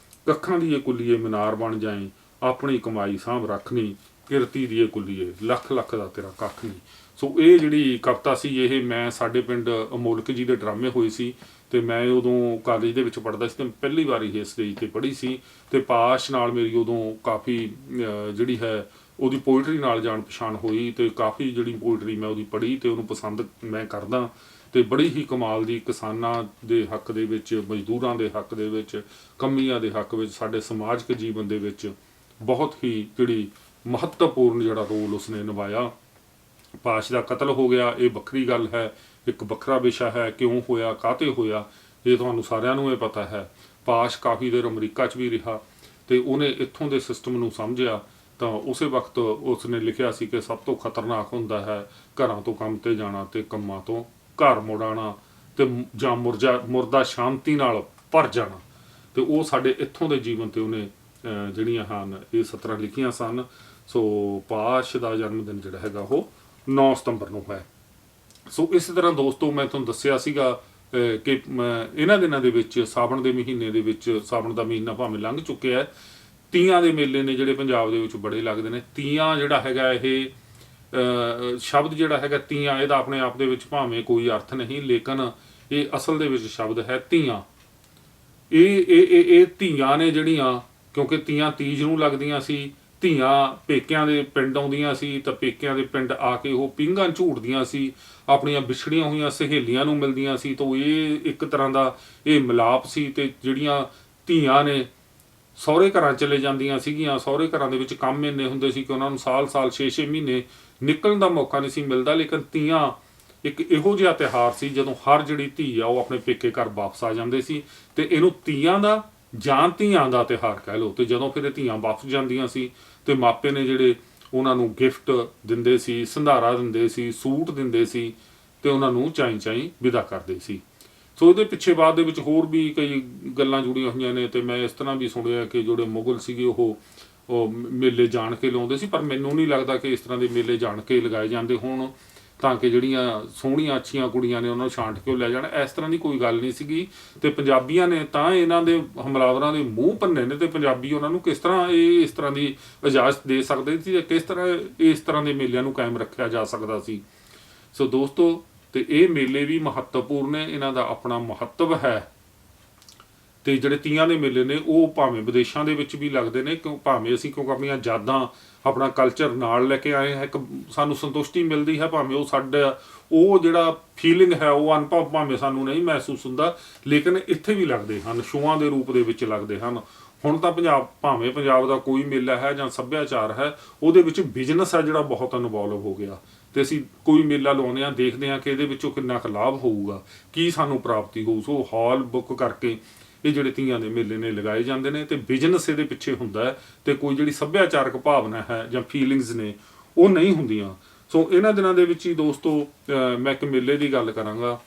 ਕੱਖਾਂ ਦੀ ਕੁੱਲੀਏ ਮੀਨਾਰ ਬਣ ਜਾਈ, ਆਪਣੀ ਕਮਾਈ ਸਾਂਭ ਰੱਖਣੀ, ਕਿਰਤੀ ਦੀ ਕੁੱਲੀਏ ਲੱਖ ਲੱਖ ਦਾ ਤੇਰਾ ਕੱਖ ਨਹੀਂ। ਸੋ ਇਹ ਜਿਹੜੀ ਕਵਿਤਾ ਸੀ, ਇਹ ਮੈਂ ਸਾਡੇ ਪਿੰਡ ਅਮੋਲਕ ਜੀ ਦੇ ਡਰਾਮੇ ਹੋਏ ਸੀ, ਤੇ ਮੈਂ ਉਦੋਂ ਕਾਲਜ ਦੇ ਵਿੱਚ ਪੜ੍ਹਦਾ ਸੀ, ਤੇ ਪਹਿਲੀ ਵਾਰੀ ਇਹ ਸਟੇਜ ਤੇ ਪੜ੍ਹੀ ਸੀ। ਤੇ ਪਾਸ਼ ਨਾਲ ਮੇਰੀ ਉਦੋਂ ਕਾਫੀ ਜਿਹੜੀ ਹੈ ਉਹਦੀ ਪੋਇਟਰੀ ਨਾਲ ਜਾਣ ਪਛਾਣ ਹੋਈ, ਤੇ ਕਾਫੀ ਜਿਹੜੀ ਪੋਇਟਰੀ ਮੈਂ ਉਹਦੀ ਪੜ੍ਹੀ, ਤੇ ਉਹਨੂੰ ਪਸੰਦ ਮੈਂ ਕਰਦਾ। ਤੇ ਬੜੀ ਹੀ ਕਮਾਲ ਦੀ, ਕਿਸਾਨਾਂ ਦੇ ਹੱਕ ਦੇ ਵਿੱਚ, ਮਜ਼ਦੂਰਾਂ ਦੇ ਹੱਕ ਦੇ ਵਿੱਚ, ਕਮੀਆਂ ਦੇ ਹੱਕ ਵਿੱਚ, ਸਾਡੇ ਸਮਾਜਿਕ ਜੀਵਨ ਦੇ ਵਿੱਚ ਬਹੁਤ ਹੀ ਜਿਹੜੀ ਮਹੱਤਵਪੂਰਨ ਜਿਹੜਾ ਰੋਲ ਉਸਨੇ ਨਿਭਾਇਆ। ਪਾਸ਼ ਦਾ ਕਤਲ ਹੋ ਗਿਆ, ਇਹ ਵੱਖਰੀ ਗੱਲ ਹੈ, ਇੱਕ ਵੱਖਰਾ ਵਿਸ਼ਾ ਹੈ। ਕਿਉਂ ਹੋਇਆ, ਕਾਹਤੇ ਹੋਇਆ, ਇਹ ਤੁਹਾਨੂੰ ਸਾਰਿਆਂ ਨੂੰ ਇਹ ਪਤਾ ਹੈ। ਪਾਸ਼ ਕਾਫੀ ਦੇਰ ਅਮਰੀਕਾ 'ਚ ਵੀ ਰਿਹਾ, ਤੇ ਉਹਨੇ ਇੱਥੋਂ ਦੇ ਸਿਸਟਮ ਨੂੰ ਸਮਝਿਆ। ਤਾਂ ਉਸੇ ਵਕਤ ਉਸਨੇ ਲਿਖਿਆ ਸੀ ਕਿ ਸਭ ਤੋਂ ਖਤਰਨਾਕ ਹੁੰਦਾ ਹੈ ਘਰਾਂ ਤੋਂ ਕੰਮ ਤੇ ਜਾਣਾ, ਤੇ ਕੰਮਾਂ ਤੋਂ ਘਰ ਮੁੜ ਆਉਣਾ, ਤੇ ਜਾਂ ਮੁਰਦਾ ਸ਼ਾਂਤੀ ਨਾਲ ਭਰ ਜਾਣਾ। ਤੇ ਉਹ ਸਾਡੇ ਇੱਥੋਂ ਦੇ ਜੀਵਨ ਤੇ ਉਹਨੇ ਜਿਹੜੀਆਂ ਹਨ ਇਹ ਸਤਰਾਂ ਲਿਖੀਆਂ ਸਨ। ਸੋ ਪਾਸ਼ ਦਾ ਜਨਮ ਦਿਨ ਜਿਹੜਾ ਹੈਗਾ ਉਹ 9 ਸਤੰਬਰ ਨੂੰ ਹੈ। ਸੋ ਇਸੇ ਤਰ੍ਹਾਂ ਦੋਸਤੋ ਮੈਂ ਤੁਹਾਨੂੰ ਦੱਸਿਆ ਸੀਗਾ ਕਿ ਇਹਨਾਂ ਦਿਨਾਂ ਦੇ ਵਿੱਚ ਸਾਵਣ ਦੇ ਮਹੀਨੇ ਦੇ ਵਿੱਚ, ਸਾਵਣ ਦਾ ਮਹੀਨਾ ਭਾਵੇਂ ਲੰਘ ਚੁੱਕਿਆ ਹੈ, ਤੀਆਂ ਦੇ ਮੇਲੇ ਨੇ ਜਿਹੜੇ ਪੰਜਾਬ ਦੇ ਵਿੱਚ ਬੜੇ ਲੱਗਦੇ ਨੇ। ਤੀਆਂ ਜਿਹੜਾ ਹੈਗਾ ਇਹ ਸ਼ਬਦ ਜਿਹੜਾ ਹੈਗਾ ਤੀਆਂ, ਇਹਦਾ ਆਪਣੇ ਆਪ ਦੇ ਵਿੱਚ ਭਾਵੇਂ ਕੋਈ ਅਰਥ ਨਹੀਂ, ਲੇਕਿਨ ਇਹ ਅਸਲ ਦੇ ਵਿੱਚ ਸ਼ਬਦ ਹੈ ਧੀਆਂ। ਇਹ ਧੀਆਂ ਨੇ ਜਿਹੜੀਆਂ, ਕਿਉਂਕਿ ਤੀਆਂ ਤੀਜ ਨੂੰ ਲੱਗਦੀਆਂ ਸੀ, ਧੀਆਂ ਪੇਕਿਆਂ ਦੇ ਪਿੰਡ ਆਉਂਦੀਆਂ ਸੀ ਤਾਂ ਪੇਕਿਆਂ ਦੇ ਪਿੰਡ ਆ ਕੇ ਉਹ ਪੀਂਘਾਂ ਝੂਟਦੀਆਂ ਸੀ, ਆਪਣੀਆਂ ਵਿਛੜੀਆਂ ਹੋਈਆਂ ਸਹੇਲੀਆਂ ਨੂੰ ਮਿਲਦੀਆਂ ਸੀ। ਤਾਂ ਇਹ ਇੱਕ ਤਰ੍ਹਾਂ ਦਾ ਇਹ ਮਿਲਾਪ ਸੀ। ਤੇ ਜਿਹੜੀਆਂ ਧੀਆਂ ਨੇ ਸਹੁਰੇ ਘਰਾਂ ਚਲੇ ਜਾਂਦੀਆਂ ਸੀਗੀਆਂ, ਸਹੁਰੇ ਘਰਾਂ ਦੇ ਵਿੱਚ ਕੰਮ ਇੰਨੇ ਹੁੰਦੇ ਸੀ ਕਿ ਉਹਨਾਂ ਨੂੰ ਸਾਲ 6-6 ਮਹੀਨੇ ਨਿਕਲਣ ਦਾ ਮੌਕਾ ਨਹੀਂ ਸੀ ਮਿਲਦਾ। ਲੇਕਿਨ ਤੀਆਂ ਇੱਕ ਇਹੋ ਜਿਹਾ ਤਿਉਹਾਰ ਸੀ ਜਦੋਂ ਹਰ ਜਿਹੜੀ ਧੀ ਆ ਉਹ ਆਪਣੇ ਪੇਕੇ ਘਰ ਵਾਪਸ ਆ ਜਾਂਦੇ ਸੀ, ਤੇ ਇਹਨੂੰ ਤੀਆਂ ਦਾ ਜਾਂ ਧੀਆਂ ਦਾ ਤਿਉਹਾਰ ਕਹਿ ਲਓ। ਤੇ ਜਦੋਂ ਫਿਰ ਇਹ ਧੀਆਂ ਵਾਪਸ ਜਾਂਦੀਆਂ ਸੀ ਤੇ ਮਾਪੇ ਨੇ ਜਿਹੜੇ ਉਹਨਾਂ ਨੂੰ ਗਿਫਟ ਦਿੰਦੇ ਸੀ, ਸੰਧਾਰਾ ਦਿੰਦੇ ਸੀ, ਸੂਟ ਦਿੰਦੇ ਸੀ, ਤੇ ਉਹਨਾਂ ਨੂੰ ਚਾਈ ਵਿਦਾ ਕਰਦੇ ਸੀ। ਸੋ ਇਹਦੇ ਪਿੱਛੇ ਬਾਅਦ ਦੇ ਵਿੱਚ ਹੋਰ ਵੀ ਕਈ ਗੱਲਾਂ ਜੁੜੀਆਂ ਹੋਈਆਂ ਨੇ। ਤੇ ਮੈਂ ਇਸ ਤਰ੍ਹਾਂ ਵੀ ਸੁਣਿਆ ਕਿ ਜਿਹੜੇ ਮੁਗਲ ਸੀਗੇ ਉਹ ਮੇਲੇ ਜਾਣ ਕੇ ਲਾਉਂਦੇ ਸੀ, ਪਰ ਮੈਨੂੰ ਨਹੀਂ ਲੱਗਦਾ ਕਿ ਇਸ ਤਰ੍ਹਾਂ ਦੇ ਮੇਲੇ ਜਾਣ ਕੇ ਲਗਾਏ ਜਾਂਦੇ ਹੋਣ ਤਾਂ ਕਿ ਜਿਹੜੀਆਂ ਸੋਹਣੀਆਂ ਅੱਛੀਆਂ ਕੁੜੀਆਂ ਨੇ ਉਹਨਾਂ ਨੂੰ ਛਾਂਟ ਕੇ ਉਹ ਲੈ ਜਾਣ। ਇਸ ਤਰ੍ਹਾਂ ਦੀ ਕੋਈ ਗੱਲ ਨਹੀਂ ਸੀਗੀ। ਤੇ ਪੰਜਾਬੀਆਂ ਨੇ ਤਾਂ ਇਹਨਾਂ ਦੇ ਹਮਲਾਵਰਾਂ ਦੇ ਮੂੰਹ ਭੰਨੇ ਨੇ, ਤੇ ਪੰਜਾਬੀ ਉਹਨਾਂ ਨੂੰ ਕਿਸ ਤਰ੍ਹਾਂ ਇਸ ਤਰ੍ਹਾਂ ਦੀ ਇਜਾਜ਼ਤ ਦੇ ਸਕਦੇ ਸੀ, ਜਾਂ ਕਿਸ ਤਰ੍ਹਾਂ ਇਸ ਤਰ੍ਹਾਂ ਦੇ ਮੇਲਿਆਂ ਨੂੰ ਕਾਇਮ ਰੱਖਿਆ ਜਾ ਸਕਦਾ ਸੀ। ਸੋ ਦੋਸਤੋ, ਤੇ ਇਹ ਮੇਲੇ ਵੀ ਮਹੱਤਵਪੂਰਨ ਨੇ, ਇਹਨਾਂ ਦਾ ਆਪਣਾ ਮਹੱਤਵ ਹੈ। ਤੇ ਜਿਹੜੇ ਤੀਆਂ ਦੇ ਮੇਲੇ ਨੇ ਉਹ ਭਾਵੇਂ ਵਿਦੇਸ਼ਾਂ ਦੇ ਵਿੱਚ ਵੀ ਲੱਗਦੇ ਨੇ, ਭਾਵੇਂ ਅਸੀਂ ਕਿਉਂਕਿ ਆਪਣੀਆਂ ਯਾਦਾਂ, ਆਪਣਾ ਕਲਚਰ ਨਾਲ ਲੈ ਕੇ ਆਏ ਹਾਂ, ਇੱਕ ਸਾਨੂੰ ਸੰਤੁਸ਼ਟੀ ਮਿਲਦੀ ਹੈ। ਭਾਵੇਂ ਉਹ ਸਾਡਾ ਉਹ ਜਿਹੜਾ ਫੀਲਿੰਗ ਹੈ ਉਹ ਅਨੁਭਵ ਭਾਵੇਂ ਸਾਨੂੰ ਨਹੀਂ ਮਹਿਸੂਸ ਹੁੰਦਾ, ਲੇਕਿਨ ਇੱਥੇ ਵੀ ਲੱਗਦੇ ਹਨ, ਸ਼ੋਆਂ ਦੇ ਰੂਪ ਦੇ ਵਿੱਚ ਲੱਗਦੇ ਹਨ। ਹੁਣ ਤਾਂ ਭਾਵੇਂ ਪੰਜਾਬ ਦਾ ਕੋਈ ਮੇਲਾ ਹੈ ਜਾਂ ਸੱਭਿਆਚਾਰ ਹੈ, ਉਹਦੇ ਵਿੱਚ ਬਿਜ਼ਨਸ ਹੈ ਜਿਹੜਾ ਬਹੁਤ ਇਨਵੋਲਵ ਹੋ ਗਿਆ। ਤੇ ਅਸੀਂ ਕੋਈ ਮੇਲਾ ਲਾਉਂਦੇ ਹਾਂ, ਦੇਖਦੇ ਹਾਂ ਕਿ ਇਹਦੇ ਵਿੱਚੋਂ ਕਿੰਨਾ ਕੁ ਲਾਭ ਹੋਊਗਾ, ਕੀ ਸਾਨੂੰ ਪ੍ਰਾਪਤੀ ਹੋਊ। ਸੋ ਹਾਲ ਬੁੱਕ ਕਰਕੇ ਇਹ ਜਿਹੜੇ ਤੀਆਂ ਦੇ ਮੇਲੇ ਨੇ ਲਗਾਏ ਜਾਂਦੇ ਨੇ, ਤੇ ਬਿਜ਼ਨਸ ਇਹਦੇ ਪਿੱਛੇ ਹੁੰਦਾ ਹੈ, ਤੇ ਕੋਈ ਜਿਹੜੀ ਸੱਭਿਆਚਾਰਕ ਭਾਵਨਾ ਹੈ ਜਾਂ ਫੀਲਿੰਗਸ ਨੇ ਉਹ ਨਹੀਂ ਹੁੰਦੀਆਂ। ਸੋ ਇਹਨਾਂ ਦਿਨਾਂ ਦੇ ਵਿੱਚ ਹੀ ਦੋਸਤੋ ਮੈਂ ਇੱਕ ਮੇਲੇ ਦੀ ਗੱਲ ਕਰਾਂਗਾ।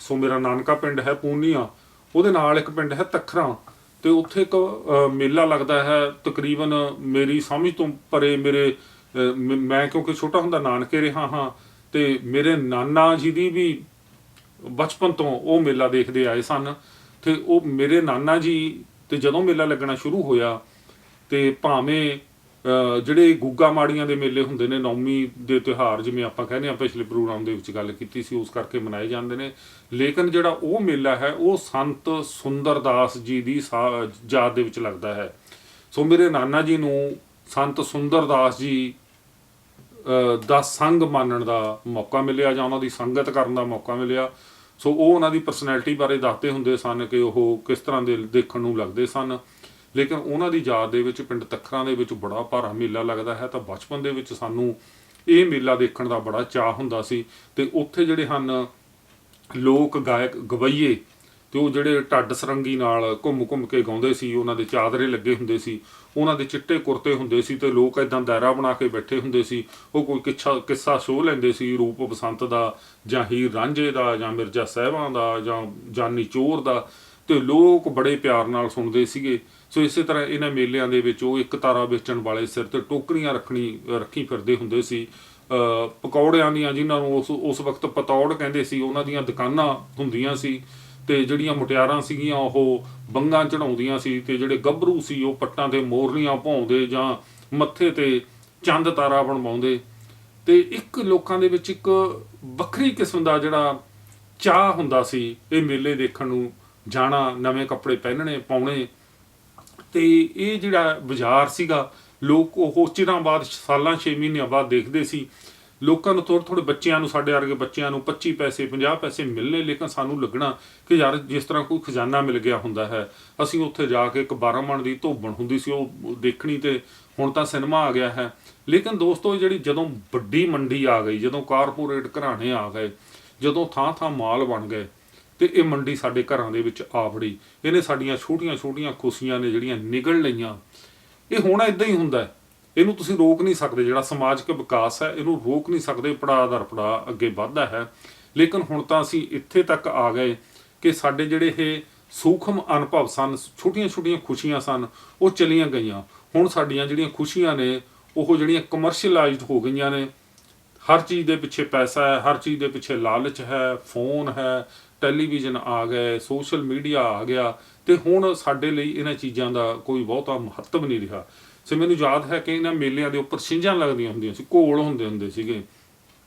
ਸੋ ਮੇਰਾ ਨਾਨਕਾ ਪਿੰਡ ਹੈ ਪੂਨੀਆ, ਉਹਦੇ ਨਾਲ ਇੱਕ ਪਿੰਡ ਹੈ ਤਖਰਾਂ, ਤੇ ਉੱਥੇ ਇੱਕ ਮੇਲਾ ਲੱਗਦਾ ਹੈ। ਤਕਰੀਬਨ ਮੇਰੀ ਸਮਝ ਤੋਂ ਪਰੇ ਮੈਂ ਕਿਉਂਕਿ ਛੋਟਾ ਹੁੰਦਾ ਨਾਨਕੇ ਰਿਹਾ ਹਾਂ, ਤੇ ਮੇਰੇ ਨਾਨਾ ਜੀ ਦੀ ਵੀ ਬਚਪਨ ਤੋਂ ਉਹ ਮੇਲਾ ਦੇਖਦੇ ਆਏ ਸਨ। ਤੇ ਉਹ ਮੇਰੇ ਨਾਨਾ ਜੀ ਤੇ ਜਦੋਂ ਮੇਲਾ ਲੱਗਣਾ ਸ਼ੁਰੂ ਹੋਇਆ, ਤੇ ਭਾਵੇਂ ਜਿਹੜੇ ਗੁੱਗਾ ਮਾੜੀਆਂ ਦੇ ਮੇਲੇ ਹੁੰਦੇ ਨੇ, ਨੌਮੀ ਦੇ ਤਿਉਹਾਰ ਜਿਵੇਂ ਆਪਾਂ ਕਹਿੰਦੇ ਹਾਂ, ਪਿਛਲੇ ਪ੍ਰੋਗਰਾਮ ਦੇ ਵਿੱਚ ਗੱਲ ਕੀਤੀ ਸੀ, ਉਸ ਕਰਕੇ ਮਨਾਏ ਜਾਂਦੇ ਨੇ। ਲੇਕਿਨ ਜਿਹੜਾ ਉਹ ਮੇਲਾ ਹੈ ਉਹ ਸੰਤ ਸੁੰਦਰਦਾਸ ਜੀ ਦੀ ਯਾਦ ਦੇ ਵਿੱਚ ਲੱਗਦਾ ਹੈ। ਸੋ ਮੇਰੇ ਨਾਨਾ ਜੀ ਨੂੰ ਸੰਤ ਸੁੰਦਰਦਾਸ ਜੀ ਦਾ ਸੰਗ ਮੰਨਣ ਦਾ ਮੌਕਾ ਮਿਲਿਆ, ਜਾਂ ਉਹਨਾਂ ਦੀ ਸੰਗਤ ਕਰਨ ਦਾ ਮੌਕਾ ਮਿਲਿਆ। ਸੋ ਉਹ ਉਹਨਾਂ ਦੀ ਪਰਸਨੈਲਿਟੀ ਬਾਰੇ ਦੱਸਦੇ ਹੁੰਦੇ ਸਨ ਕਿ ਉਹ ਕਿਸ ਤਰ੍ਹਾਂ ਦੇ ਦੇਖਣ ਨੂੰ ਲੱਗਦੇ ਸਨ। ਲੇਕਿਨ ਉਹਨਾਂ ਦੀ ਯਾਦ ਦੇ ਵਿੱਚ ਪਿੰਡ ਤਖਰਾਂ ਦੇ ਵਿੱਚ ਬੜਾ ਭਾਰਾ ਮੇਲਾ ਲੱਗਦਾ ਹੈ। ਤਾਂ ਬਚਪਨ ਦੇ ਵਿੱਚ ਸਾਨੂੰ ਇਹ ਮੇਲਾ ਦੇਖਣ ਦਾ ਬੜਾ ਚਾਅ ਹੁੰਦਾ ਸੀ। ਤੇ ਉੱਥੇ ਜਿਹੜੇ ਹਨ ਲੋਕ ਗਾਇਕ ਗਵਈਏ, ਤੇ ਉਹ ਜਿਹੜੇ ਢੱਡ ਸਰੰਗੀ ਨਾਲ ਘੁੰਮ ਕੇ ਗਾਉਂਦੇ ਸੀ, ਉਹਨਾਂ ਦੇ ਚਾਦਰੇ ਲੱਗੇ ਹੁੰਦੇ ਸੀ, ਉਹਨਾਂ ਦੇ ਚਿੱਟੇ ਕੁਰਤੇ ਹੁੰਦੇ ਸੀ, ਤੇ ਲੋਕ ਇੱਦਾਂ ਦਾਇਰਾ ਬਣਾ ਕੇ ਬੈਠੇ ਹੁੰਦੇ ਸੀ। ਉਹ ਕੋਈ ਕਿੱਸਾ ਸ਼ੋਅ ਲੈਂਦੇ ਸੀ, ਰੂਪ ਬਸੰਤ ਦਾ ਜਾਂ ਹੀਰ ਰਾਂਝੇ ਦਾ ਜਾਂ ਮਿਰਜ਼ਾ ਸਾਹਿਬਾਂ ਦਾ ਜਾਂ ਜਾਨੀ ਚੋਰ ਦਾ, ਤੇ ਲੋਕ ਬੜੇ ਪਿਆਰ ਨਾਲ ਸੁਣਦੇ ਸੀਗੇ। ਸੋ ਇਸੇ ਤਰ੍ਹਾਂ ਇਹਨਾਂ ਮੇਲਿਆਂ ਦੇ ਵਿੱਚ ਉਹ ਇੱਕ ਤਾਰਾ ਵੇਚਣ ਵਾਲੇ ਸਿਰ ਤੇ ਟੋਕਰੀਆਂ ਰੱਖੀ ਫਿਰਦੇ ਹੁੰਦੇ ਸੀ, ਪਕੌੜਿਆਂ ਦੀਆਂ, ਜਿਨ੍ਹਾਂ ਨੂੰ ਉਸ ਵਕਤ ਪਤੌੜ ਕਹਿੰਦੇ ਸੀ, ਉਹਨਾਂ ਦੀਆਂ ਦੁਕਾਨਾਂ ਹੁੰਦੀਆਂ ਸੀ। ਤੇ ਜਿਹੜੀਆਂ ਮੁਟਿਆਰਾਂ ਸੀਗੀਆਂ ਉਹ ਬੰਗਾਂ ਚੜਾਉਂਦੀਆਂ ਸੀ, ਤੇ ਜਿਹੜੇ ਗੱਭਰੂ ਸੀ ਉਹ ਪੱਟਾਂ ਤੇ ਮੋਰਨੀਆਂ ਪਾਉਂਦੇ ਜਾਂ ਮੱਥੇ ਤੇ ਚੰਦ ਤਾਰਾ ਬਣਵਾਉਂਦੇ। ਤੇ ਇੱਕ ਲੋਕਾਂ ਦੇ ਵਿੱਚ ਇੱਕ ਵੱਖਰੀ ਕਿਸਮ ਦਾ ਜਿਹੜਾ ਚਾਅ ਹੁੰਦਾ ਸੀ ਇਹ ਮੇਲੇ ਦੇਖਣ ਨੂੰ ਜਾਣਾ, ਨਵੇਂ ਕੱਪੜੇ ਪਹਿਨਣੇ ਪਾਉਣੇ। ਤੇ ਇਹ ਜਿਹੜਾ ਬਾਜ਼ਾਰ ਸੀਗਾ, ਲੋਕ ਉਹ ਚਿਰਾਂ ਬਾਅਦ, ਸਾਲਾਂ 6 ਮਹੀਨਿਆਂ ਬਾਅਦ ਦੇਖਦੇ ਸੀ। ਲੋਕਾਂ ਨੂੰ ਥੋੜ੍ਹੇ ਬੱਚਿਆਂ ਨੂੰ, ਸਾਡੇ ਵਰਗੇ ਬੱਚਿਆਂ ਨੂੰ 25 ਪੈਸੇ 50 ਪੈਸੇ ਮਿਲਣੇ, ਲੇਕਿਨ ਸਾਨੂੰ ਲੱਗਣਾ ਕਿ ਯਾਰ ਜਿਸ ਤਰ੍ਹਾਂ ਕੋਈ ਖਜ਼ਾਨਾ ਮਿਲ ਗਿਆ ਹੁੰਦਾ ਹੈ। ਅਸੀਂ ਉੱਥੇ ਜਾ ਕੇ ਇੱਕ 12 ਮਣ ਦੀ ਧੋਬਣ ਹੁੰਦੀ ਸੀ ਉਹ ਦੇਖਣੀ, ਤੇ ਹੁਣ ਤਾਂ ਸਿਨੇਮਾ ਆ ਗਿਆ ਹੈ। ਲੇਕਿਨ ਦੋਸਤੋ, ਜਿਹੜੀ ਜਦੋਂ ਵੱਡੀ ਮੰਡੀ ਆ ਗਈ, ਜਦੋਂ ਕਾਰਪੋਰੇਟ ਘਰਾਣੇ ਆ ਗਏ, ਜਦੋਂ ਥਾਂ ਮਾਲ ਬਣ ਗਏ, ਤੇ ਇਹ ਮੰਡੀ ਸਾਡੇ ਘਰਾਂ ਦੇ ਵਿੱਚ ਆ ਵੜੀ। ਇਹਨੇ ਸਾਡੀਆਂ ਛੋਟੀਆਂ ਖੁਸ਼ੀਆਂ ਨੇ ਜਿਹੜੀਆਂ ਨਿਗਲ ਲਈਆਂ। ਇਹ ਹੁਣ ਇੱਦਾਂ ਹੀ ਹੁੰਦਾ, ਇਹਨੂੰ ਤੁਸੀਂ ਰੋਕ ਨਹੀਂ ਸਕਦੇ। ਜਿਹੜਾ ਸਮਾਜਿਕ ਵਿਕਾਸ ਹੈ ਇਹਨੂੰ ਰੋਕ ਨਹੀਂ ਸਕਦੇ, ਪੜਾਅ ਦਰ ਪੜਾਅ ਅੱਗੇ ਵੱਧਦਾ ਹੈ। ਲੇਕਿਨ ਹੁਣ ਤਾਂ ਅਸੀਂ ਇੱਥੇ ਤੱਕ ਆ ਗਏ ਕਿ ਸਾਡੇ ਜਿਹੜੇ ਇਹ ਸੂਖਮ ਅਨੁਭਵ ਸਨ, ਛੋਟੀਆਂ ਖੁਸ਼ੀਆਂ ਸਨ, ਉਹ ਚਲੀਆਂ ਗਈਆਂ। ਹੁਣ ਸਾਡੀਆਂ ਜਿਹੜੀਆਂ ਖੁਸ਼ੀਆਂ ਨੇ ਉਹ ਜਿਹੜੀਆਂ ਕਮਰਸ਼ੀਅਲਾਈਜ਼ਡ ਹੋ ਗਈਆਂ ਨੇ। ਹਰ ਚੀਜ਼ ਦੇ ਪਿੱਛੇ ਪੈਸਾ ਹੈ, ਹਰ ਚੀਜ਼ ਦੇ ਪਿੱਛੇ ਲਾਲਚ ਹੈ, ਫੋਨ ਹੈ, ਟੈਲੀਵਿਜ਼ਨ ਆ ਗਏ, ਸੋਸ਼ਲ ਮੀਡੀਆ ਆ ਗਿਆ, ਤੇ ਹੁਣ ਸਾਡੇ ਲਈ ਇਹਨਾਂ ਚੀਜ਼ਾਂ ਦਾ ਕੋਈ ਬਹੁਤਾ ਮਹੱਤਵ ਨਹੀਂ ਰਿਹਾ। ਸੋ ਮੈਨੂੰ ਯਾਦ ਹੈ ਕਿ ਇਹਨਾਂ ਮੇਲਿਆਂ ਦੇ ਉੱਪਰ ਛਿੰਝਾਂ ਲੱਗਦੀਆਂ ਹੁੰਦੀਆਂ ਸੀ, ਘੋਲ ਹੁੰਦੇ ਸੀਗੇ।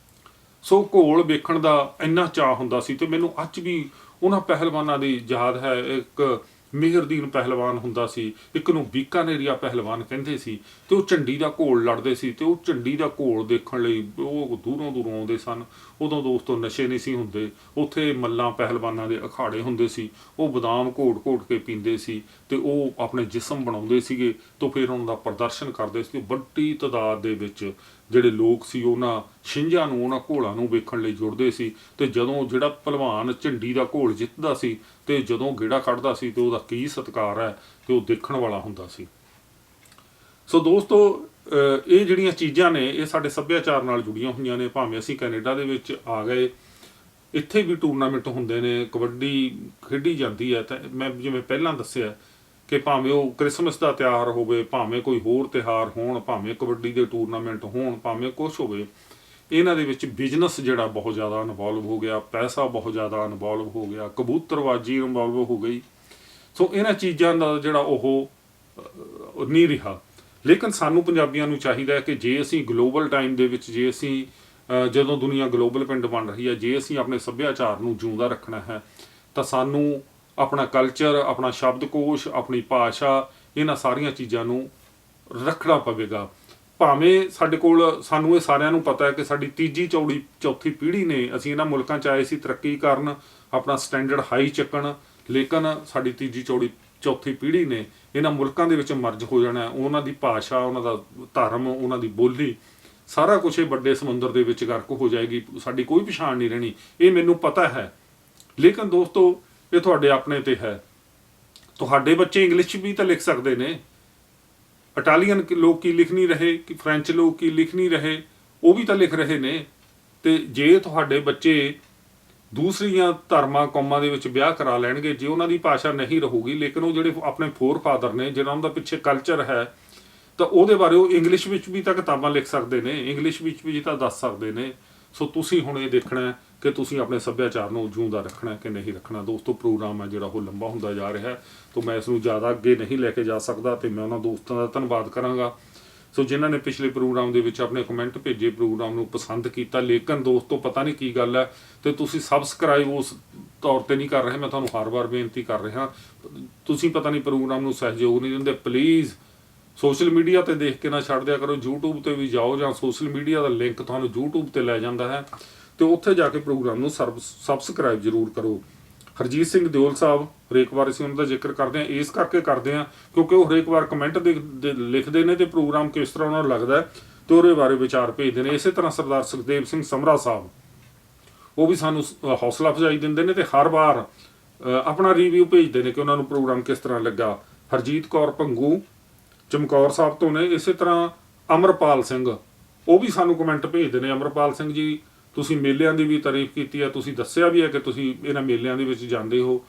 ਸੋ ਘੋਲ ਵੇਖਣ ਦਾ ਇੰਨਾ ਚਾਅ ਹੁੰਦਾ ਸੀ। ਤੇ ਮੈਨੂੰ ਅੱਜ ਵੀ ਉਹਨਾਂ ਪਹਿਲਵਾਨਾਂ ਦੀ ਯਾਦ ਹੈ। ਇੱਕ ਮਿਹਰਦੀਨ ਪਹਿਲਵਾਨ ਹੁੰਦਾ ਸੀ, ਇੱਕ ਨੂੰ ਬੀਕਾਨੇਰੀਆ ਪਹਿਲਵਾਨ ਕਹਿੰਦੇ ਸੀ, ਤੇ ਉਹ ਝੰਡੀ ਦਾ ਘੋਲ ਲੜਦੇ ਸੀ। ਤੇ ਉਹ ਝੰਡੀ ਦਾ ਘੋਲ ਦੇਖਣ ਲਈ ਉਹ ਦੂਰੋਂ ਆਉਂਦੇ ਸਨ। ਉਦੋਂ ਦੋਸਤੋ ਨਸ਼ੇ ਨਹੀਂ ਸੀ ਹੁੰਦੇ, ਉੱਥੇ ਮੱਲਾਂ ਪਹਿਲਵਾਨਾਂ ਦੇ ਅਖਾੜੇ ਹੁੰਦੇ ਸੀ। ਉਹ ਬਦਾਮ ਘੋਟ ਕੇ ਪੀਂਦੇ ਸੀ, ਤੇ ਉਹ ਆਪਣੇ ਜਿਸਮ ਬਣਾਉਂਦੇ ਸੀਗੇ, ਤੇ ਫਿਰ ਉਹਨਾਂ ਦਾ ਪ੍ਰਦਰਸ਼ਨ ਕਰਦੇ ਸੀ। ਵੱਡੀ ਤਾਦਾਦ ਦੇ ਵਿੱਚ ਜਿਹੜੇ ਲੋਕ ਸੀ ਉਹਨਾਂ ਛਿੰਝਾਂ ਨੂੰ, ਉਹਨਾਂ ਘੋਲਾਂ ਨੂੰ ਵੇਖਣ ਲਈ ਜੁੜਦੇ ਸੀ। ਤੇ ਜਦੋਂ ਜਿਹੜਾ ਭਲਵਾਨ ਝੰਡੀ ਦਾ ਘੋਲ ਜਿੱਤਦਾ ਸੀ, ਤੇ ਜਦੋਂ ਗੇੜਾ ਕੱਢਦਾ ਸੀ, ਤੇ ਉਹਦਾ ਕੀ ਸਤਿਕਾਰ ਹੈ, ਤੇ ਉਹ ਦੇਖਣ ਵਾਲਾ ਹੁੰਦਾ ਸੀ। ਸੋ ਦੋਸਤੋ, ਇਹ ਜਿਹੜੀਆਂ ਚੀਜ਼ਾਂ ਨੇ ਇਹ ਸਾਡੇ ਸੱਭਿਆਚਾਰ ਨਾਲ ਜੁੜੀਆਂ ਹੋਈਆਂ ਨੇ। ਭਾਵੇਂ ਅਸੀਂ ਕੈਨੇਡਾ ਦੇ ਵਿੱਚ ਆ ਗਏ, ਇੱਥੇ ਵੀ ਟੂਰਨਾਮੈਂਟ ਹੁੰਦੇ ਨੇ, ਕਬੱਡੀ ਖੇਡੀ ਜਾਂਦੀ ਹੈ। ਤਾਂ ਮੈਂ ਜਿਵੇਂ ਪਹਿਲਾਂ ਦੱਸਿਆ ਕਿ ਭਾਵੇਂ ਉਹ ਕ੍ਰਿਸਮਸ ਦਾ ਤਿਉਹਾਰ ਹੋਵੇ, ਭਾਵੇਂ ਕੋਈ ਹੋਰ ਤਿਉਹਾਰ ਹੋਣ, ਭਾਵੇਂ ਕਬੱਡੀ ਦੇ ਟੂਰਨਾਮੈਂਟ ਹੋਣ, ਭਾਵੇਂ ਕੁਛ ਹੋਵੇ, ਇਹਨਾਂ ਦੇ ਵਿੱਚ ਬਿਜ਼ਨਸ ਜਿਹੜਾ ਬਹੁਤ ਜ਼ਿਆਦਾ ਇਨਵੋਲਵ ਹੋ ਗਿਆ, ਪੈਸਾ ਬਹੁਤ ਜ਼ਿਆਦਾ ਇਨਵੋਲਵ ਹੋ ਗਿਆ, ਕਬੂਤਰਬਾਜੀ ਇਨਵੋਲਵ ਹੋ ਗਈ। ਸੋ ਇਹਨਾਂ ਚੀਜ਼ਾਂ ਦਾ ਜਿਹੜਾ ਉਹ ਨਹੀਂ ਰਿਹਾ। ਲੇਕਿਨ ਸਾਨੂੰ ਪੰਜਾਬੀਆਂ ਨੂੰ ਚਾਹੀਦਾ ਹੈ ਕਿ ਜੇ ਅਸੀਂ ਗਲੋਬਲ ਟਾਈਮ ਦੇ ਵਿੱਚ, ਜੇ ਅਸੀਂ ਜਦੋਂ ਦੁਨੀਆ ਗਲੋਬਲ ਪਿੰਡ ਬਣ ਰਹੀ ਹੈ, ਜੇ ਅਸੀਂ ਆਪਣੇ ਸੱਭਿਆਚਾਰ ਨੂੰ ਜਿਉਂਦਾ ਰੱਖਣਾ ਹੈ, ਤਾਂ ਸਾਨੂੰ ਆਪਣਾ ਕਲਚਰ, ਆਪਣਾ ਸ਼ਬਦਕੋਸ਼, ਆਪਣੀ ਭਾਸ਼ਾ, ਇਹਨਾਂ ਸਾਰੀਆਂ ਚੀਜ਼ਾਂ ਨੂੰ ਰੱਖਣਾ ਪਵੇਗਾ। ਭਾਵੇਂ ਸਾਡੇ ਕੋਲ, ਸਾਨੂੰ ਇਹ ਸਾਰਿਆਂ ਨੂੰ ਪਤਾ ਹੈ ਕਿ ਸਾਡੀ ਤੀਜੀ ਚੌਥੀ ਪੀੜ੍ਹੀ ਨੇ, ਅਸੀਂ ਇਹਨਾਂ ਮੁਲਕਾਂ 'ਚ ਆਏ ਸੀ ਤਰੱਕੀ ਕਰਨ, ਆਪਣਾ ਸਟੈਂਡਰਡ ਹਾਈ ਚੱਕਣ, ਲੇਕਿਨ ਸਾਡੀ ਤੀਜੀ ਚੌਥੀ ਪੀੜ੍ਹੀ ਨੇ ਇਹਨਾਂ ਮੁਲਕਾਂ ਦੇ ਵਿੱਚ ਮਰਜ ਹੋ ਜਾਣਾ। ਉਹਨਾਂ ਦੀ ਭਾਸ਼ਾ, ਉਹਨਾਂ ਦਾ ਧਰਮ, ਉਹਨਾਂ ਦੀ ਬੋਲੀ, ਸਾਰਾ ਕੁਛ ਇਹ ਵੱਡੇ ਸਮੁੰਦਰ ਦੇ ਵਿੱਚ ਗਰਕ ਹੋ ਜਾਏਗੀ। ਸਾਡੀ ਕੋਈ ਪਛਾਣ ਨਹੀਂ ਰਹਿਣੀ, ਇਹ ਮੈਨੂੰ ਪਤਾ ਹੈ। ਲੇਕਿਨ ਦੋਸਤੋ, ਇਹ ਤੁਹਾਡੇ ਆਪਣੇ ਤੇ ਹੈ। ਤੁਹਾਡੇ ਬੱਚੇ ਇੰਗਲਿਸ਼ ਵੀ ਤਾਂ ਲਿਖ ਸਕਦੇ ਨੇ। ਇਟਾਲੀਅਨ ਲੋਕ ਕੀ ਲਿਖ ਨਹੀਂ ਰਹੇ, ਕਿ ਫਰੈਂਚ ਲੋਕ ਕੀ ਲਿਖ ਨਹੀਂ ਰਹੇ, ਉਹ ਵੀ ਤਾਂ ਲਿਖ ਰਹੇ ਨੇ। ਤੇ ਜੇ ਤੁਹਾਡੇ ਬੱਚੇ ਦੂਸਰੀਆਂ ਧਰਮਾਂ ਕੌਮਾਂ ਦੇ ਵਿੱਚ ਵਿਆਹ ਕਰਾ ਲੈਣਗੇ, ਜੇ ਉਹਨਾਂ ਦੀ ਭਾਸ਼ਾ ਨਹੀਂ ਰਹੂਗੀ, ਲੇਕਿਨ ਉਹ ਜਿਹੜੇ ਆਪਣੇ ਫਾਦਰ ਨੇ, ਜਿਹਨਾਂ ਦਾ ਪਿੱਛੇ ਕਲਚਰ ਹੈ, ਤਾਂ ਉਹਦੇ ਬਾਰੇ ਉਹ ਇੰਗਲਿਸ਼ ਵਿੱਚ ਵੀ ਤਾਂ ਕਿਤਾਬਾਂ ਲਿਖ ਸਕਦੇ ਨੇ, ਇੰਗਲਿਸ਼ ਵਿੱਚ ਵੀ ਤਾਂ ਦੱਸ ਸਕਦੇ ਨੇ। ਸੋ ਤੁਸੀਂ ਹੁਣ ਇਹ ਦੇਖਣਾ ਕਿ ਤੁਸੀਂ ਆਪਣੇ ਸੱਭਿਆਚਾਰ ਨੂੰ ਜਿਉਂਦਾ ਰੱਖਣਾ ਕਿ ਨਹੀਂ ਰੱਖਣਾ। ਦੋਸਤੋ, ਪ੍ਰੋਗਰਾਮ ਹੈ ਜਿਹੜਾ ਉਹ ਲੰਬਾ ਹੁੰਦਾ ਜਾ ਰਿਹਾ ਹੈ, ਤਾਂ ਮੈਂ ਇਸ ਨੂੰ ਜ਼ਿਆਦਾ ਅੱਗੇ ਨਹੀਂ ਲੈ ਕੇ ਜਾ ਸਕਦਾ, ਤੇ ਮੈਂ ਉਹਨਾਂ ਦੋਸਤਾਂ ਦਾ ਧੰਨਵਾਦ ਕਰਾਂਗਾ ਸੋ ਜਿਨ੍ਹਾਂ ਨੇ ਪਿਛਲੇ ਪ੍ਰੋਗਰਾਮ ਦੇ ਵਿੱਚ ਆਪਣੇ ਕਮੈਂਟ ਭੇਜੇ, ਪ੍ਰੋਗਰਾਮ ਨੂੰ ਪਸੰਦ ਕੀਤਾ। ਲੇਕਿਨ ਦੋਸਤੋ, ਪਤਾ ਨਹੀਂ ਕੀ ਗੱਲ ਹੈ, ਤੇ ਤੁਸੀਂ ਸਬਸਕ੍ਰਾਈਬ ਉਸ ਤੌਰ ਤੇ ਨਹੀਂ ਕਰ ਰਹੇ। ਮੈਂ ਤੁਹਾਨੂੰ ਹਰ ਵਾਰ ਬੇਨਤੀ ਕਰ ਰਿਹਾ, ਤੁਸੀਂ ਪਤਾ ਨਹੀਂ ਪ੍ਰੋਗਰਾਮ ਨੂੰ ਸਹਿਯੋਗ ਨਹੀਂ ਦਿੰਦੇ। ਪਲੀਜ਼ ਸੋਸ਼ਲ ਮੀਡੀਆ ਤੇ ਦੇਖ ਕੇ ਨਾ ਛੱਡ ਦਿਆ ਕਰੋ, YouTube ਤੇ ਵੀ ਜਾਓ, ਜਾਂ ਸੋਸ਼ਲ ਮੀਡੀਆ ਦਾ ਲਿੰਕ ਤੁਹਾਨੂੰ YouTube ਤੇ ਲੈ ਜਾਂਦਾ ਹੈ, ਤੇ ਉੱਥੇ ਜਾ ਕੇ ਪ੍ਰੋਗਰਾਮ ਨੂੰ ਸਬਸਕ੍ਰਾਈਬ ਜ਼ਰੂਰ ਕਰੋ। ਹਰਜੀਤ ਸਿੰਘ ਦਿਓਲ ਸਾਹਿਬ, ਹਰੇਕ ਵਾਰ ਅਸੀਂ ਉਹਨਾਂ ਦਾ ਜ਼ਿਕਰ ਕਰਦੇ ਹਾਂ, ਇਸ ਕਰਕੇ ਕਰਦੇ ਹਾਂ ਕਿਉਂਕਿ ਉਹ ਹਰੇਕ ਵਾਰ ਕਮੈਂਟ ਲਿਖਦੇ ਨੇ, ਤੇ ਪ੍ਰੋਗਰਾਮ ਕਿਸ ਤਰ੍ਹਾਂ ਉਹਨਾਂ ਨੂੰ ਲੱਗਦਾ ਤੇ ਉਹਦੇ ਬਾਰੇ ਵਿਚਾਰ ਭੇਜਦੇ ਨੇ। ਇਸੇ ਤਰ੍ਹਾਂ ਸਰਦਾਰ ਸੁਖਦੇਵ ਸਿੰਘ ਸਮਰਾ ਸਾਹਿਬ, ਉਹ ਵੀ ਸਾਨੂੰ ਹੌਸਲਾ ਅਫਜ਼ਾਈ ਦਿੰਦੇ ਨੇ, ਤੇ ਹਰ ਵਾਰ ਆਪਣਾ ਰਿਵਿਊ ਭੇਜਦੇ ਨੇ ਕਿ ਉਹਨਾਂ ਨੂੰ ਪ੍ਰੋਗਰਾਮ ਕਿਸ ਤਰ੍ਹਾਂ ਲੱਗਾ। ਹਰਜੀਤ ਕੌਰ ਭੰਗੂ ਚਮਕੌਰ ਸਾਹਿਬ ਤੋਂ ਨੇ। ਇਸੇ ਤਰ੍ਹਾਂ ਅਮਰਪਾਲ ਸਿੰਘ, ਉਹ ਵੀ ਸਾਨੂੰ ਕਮੈਂਟ ਭੇਜਦੇ ਨੇ। ਅਮਰਪਾਲ ਸਿੰਘ ਜੀ, ਤੁਸੀਂ ਮੇਲਿਆਂ ਦੀ ਵੀ ਤਾਰੀਫ ਕੀਤੀ ਹੈ, ਤੁਸੀਂ ਦੱਸਿਆ ਵੀ ਹੈ ਕਿ ਤੁਸੀਂ ਇਹਨਾਂ ਮੇਲਿਆਂ ਦੇ ਵਿੱਚ ਜਾਂਦੇ ਹੋ,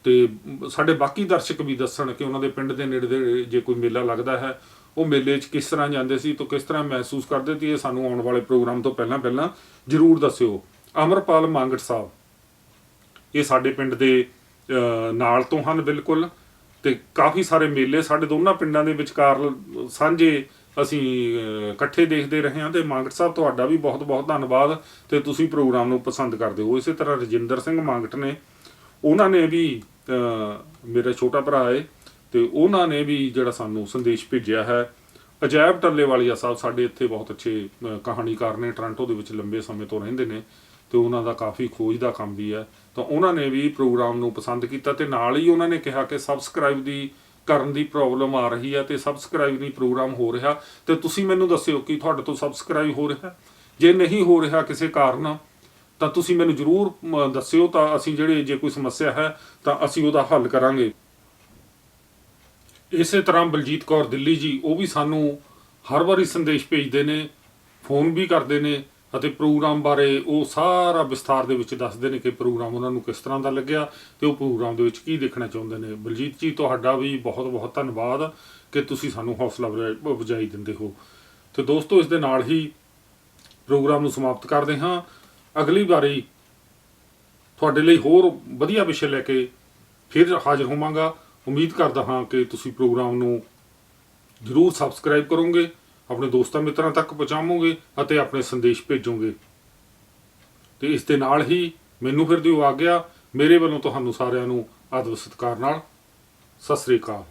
ਤੇ ਸਾਡੇ ਬਾਕੀ ਦਰਸ਼ਕ ਵੀ ਦੱਸਣ ਕਿ ਉਹਨਾਂ ਦੇ ਪਿੰਡ ਦੇ ਨੇੜੇ ਦੇ ਜੇ ਕੋਈ ਮੇਲਾ ਲੱਗਦਾ ਹੈ, ਉਹ ਮੇਲੇ 'ਚ ਕਿਸ ਤਰ੍ਹਾਂ ਜਾਂਦੇ ਸੀ, ਤਾਂ ਕਿਸ ਤਰ੍ਹਾਂ ਮਹਿਸੂਸ ਕਰਦੇ ਸੀ। ਇਹ ਸਾਨੂੰ ਆਉਣ ਵਾਲੇ ਪ੍ਰੋਗਰਾਮ ਤੋਂ ਪਹਿਲਾਂ ਜ਼ਰੂਰ ਦੱਸਿਓ। ਅਮਰਪਾਲ ਮੰਗਟ ਸਾਹਿਬ, ਇਹ ਸਾਡੇ ਪਿੰਡ ਦੇ ਨਾਲ ਤੋਂ ਹਨ ਬਿਲਕੁਲ, ਤੇ ਕਾਫੀ ਸਾਰੇ ਮੇਲੇ ਸਾਡੇ ਦੋਨਾਂ ਪਿੰਡਾਂ ਦੇ ਵਿਚਕਾਰ ਸਾਂਝੇ ਅਸੀਂ ਇਕੱਠੇ ਦੇਖਦੇ ਰਹੇ ਹਾਂ। ਤੇ ਮੰਗਟ ਸਾਹਿਬ, ਤੁਹਾਡਾ ਵੀ ਬਹੁਤ ਬਹੁਤ ਧੰਨਵਾਦ, ਤੇ ਤੁਸੀਂ ਪ੍ਰੋਗਰਾਮ ਨੂੰ ਪਸੰਦ ਕਰਦੇ ਹੋ। ਇਸੇ ਤਰ੍ਹਾਂ ਰਜਿੰਦਰ ਸਿੰਘ ਮੰਗਟ ਨੇ, ਉਹਨਾਂ ਨੇ ਵੀ, ਮੇਰਾ ਛੋਟਾ ਭਰਾ ਹੈ, ਤੇ ਉਹਨਾਂ ਨੇ ਵੀ ਜਿਹੜਾ ਸਾਨੂੰ ਸੰਦੇਸ਼ ਭੇਜਿਆ ਹੈ। ਅਜਾਇਬ ਟੱਲੇਵਾਲੀਆ ਸਾਹਿਬ ਸਾਡੇ ਇੱਥੇ ਬਹੁਤ ਅੱਛੇ ਕਹਾਣੀਕਾਰ ਨੇ, ਟੋਰਾਂਟੋ ਦੇ ਵਿੱਚ ਲੰਬੇ ਸਮੇਂ ਤੋਂ ਰਹਿੰਦੇ ਨੇ, ਤੇ ਉਹਨਾਂ ਦਾ ਕਾਫੀ ਖੋਜ ਦਾ ਕੰਮ ਵੀ ਹੈ, ਤਾਂ ਉਹਨਾਂ ਨੇ ਵੀ ਪ੍ਰੋਗਰਾਮ ਨੂੰ ਪਸੰਦ ਕੀਤਾ। ਤੇ ਨਾਲ ਹੀ ਉਹਨਾਂ ਨੇ ਕਿਹਾ ਕਿ ਸਬਸਕ੍ਰਾਈਬ ਕਰਨ ਦੀ ਪ੍ਰੋਬਲਮ ਆ ਰਹੀ ਹੈ, ਤੇ ਸਬਸਕ੍ਰਾਈਬ ਨਹੀਂ ਪ੍ਰੋਗਰਾਮ ਹੋ ਰਿਹਾ, ਤੇ ਤੁਸੀਂ ਮੈਨੂੰ ਦੱਸਿਓ ਕਿ ਤੁਹਾਡੇ ਤੋਂ ਸਬਸਕ੍ਰਾਈਬ ਹੋ ਰਿਹਾ। ਜੇ ਨਹੀਂ ਹੋ ਰਿਹਾ ਕਿਸੇ ਕਾਰਨ, ਤਾਂ ਤੁਸੀਂ ਮੈਨੂੰ ਜ਼ਰੂਰ ਦੱਸਿਓ, ਤਾਂ ਅਸੀਂ ਜੇ ਕੋਈ ਸਮੱਸਿਆ ਹੈ ਤਾਂ ਅਸੀਂ ਉਹਦਾ ਹੱਲ ਕਰਾਂਗੇ। ਇਸੇ ਤਰ੍ਹਾਂ ਬਲਜੀਤ ਕੌਰ ਦਿੱਲੀ ਜੀ, ਉਹ ਵੀ ਸਾਨੂੰ ਹਰ ਵਾਰੀ ਸੰਦੇਸ਼ ਭੇਜਦੇ ਨੇ, ਫੋਨ ਵੀ ਕਰਦੇ ਨੇ, ਅਤੇ ਪ੍ਰੋਗਰਾਮ ਬਾਰੇ ਉਹ ਸਾਰਾ ਵਿਸਥਾਰ ਦੇ ਵਿੱਚ ਦੱਸਦੇ ਨੇ ਕਿ ਪ੍ਰੋਗਰਾਮ ਉਹਨਾਂ ਨੂੰ ਕਿਸ ਤਰ੍ਹਾਂ ਦਾ ਲੱਗਿਆ, ਤੇ ਉਹ ਪ੍ਰੋਗਰਾਮ ਦੇ ਵਿੱਚ ਕੀ ਦੇਖਣਾ ਚਾਹੁੰਦੇ ਨੇ। ਬਲਜੀਤ ਜੀ, ਤੁਹਾਡਾ ਵੀ ਬਹੁਤ ਬਹੁਤ ਧੰਨਵਾਦ ਕਿ ਤੁਸੀਂ ਸਾਨੂੰ ਹੌਸਲਾ ਅਫਜ਼ਾਈ ਦਿੰਦੇ ਹੋ। ਤੇ ਦੋਸਤੋ, ਇਸ ਦੇ ਨਾਲ ਹੀ ਪ੍ਰੋਗਰਾਮ ਨੂੰ ਸਮਾਪਤ ਕਰਦੇ ਹਾਂ। ਅਗਲੀ ਵਾਰੀ ਤੁਹਾਡੇ ਲਈ ਹੋਰ ਵਧੀਆ ਵਿਸ਼ੇ ਲੈ ਕੇ ਫਿਰ ਹਾਜ਼ਰ ਹੋਵਾਂਗਾ। ਉਮੀਦ ਕਰਦਾ ਹਾਂ ਕਿ ਤੁਸੀਂ ਪ੍ਰੋਗਰਾਮ ਨੂੰ ਜ਼ਰੂਰ ਸਬਸਕ੍ਰਾਈਬ ਕਰੋਗੇ, ਆਪਣੇ ਦੋਸਤਾਂ ਮਿੱਤਰਾਂ ਤੱਕ ਪਹੁੰਚਾਵੋਗੇ ਅਤੇ ਆਪਣੇ ਸੰਦੇਸ਼ ਭੇਜੋਗੇ। ਤੇ ਇਸ ਦੇ ਨਾਲ ਹੀ ਮੈਨੂੰ ਫਿਰ ਦਿਓ ਆਗਿਆ। ਮੇਰੇ ਵੱਲੋਂ ਤੁਹਾਨੂੰ ਸਾਰਿਆਂ ਨੂੰ ਆਦਰ ਸਤਿਕਾਰ ਨਾਲ ਸਤਿ ਸ੍ਰੀ ਅਕਾਲ।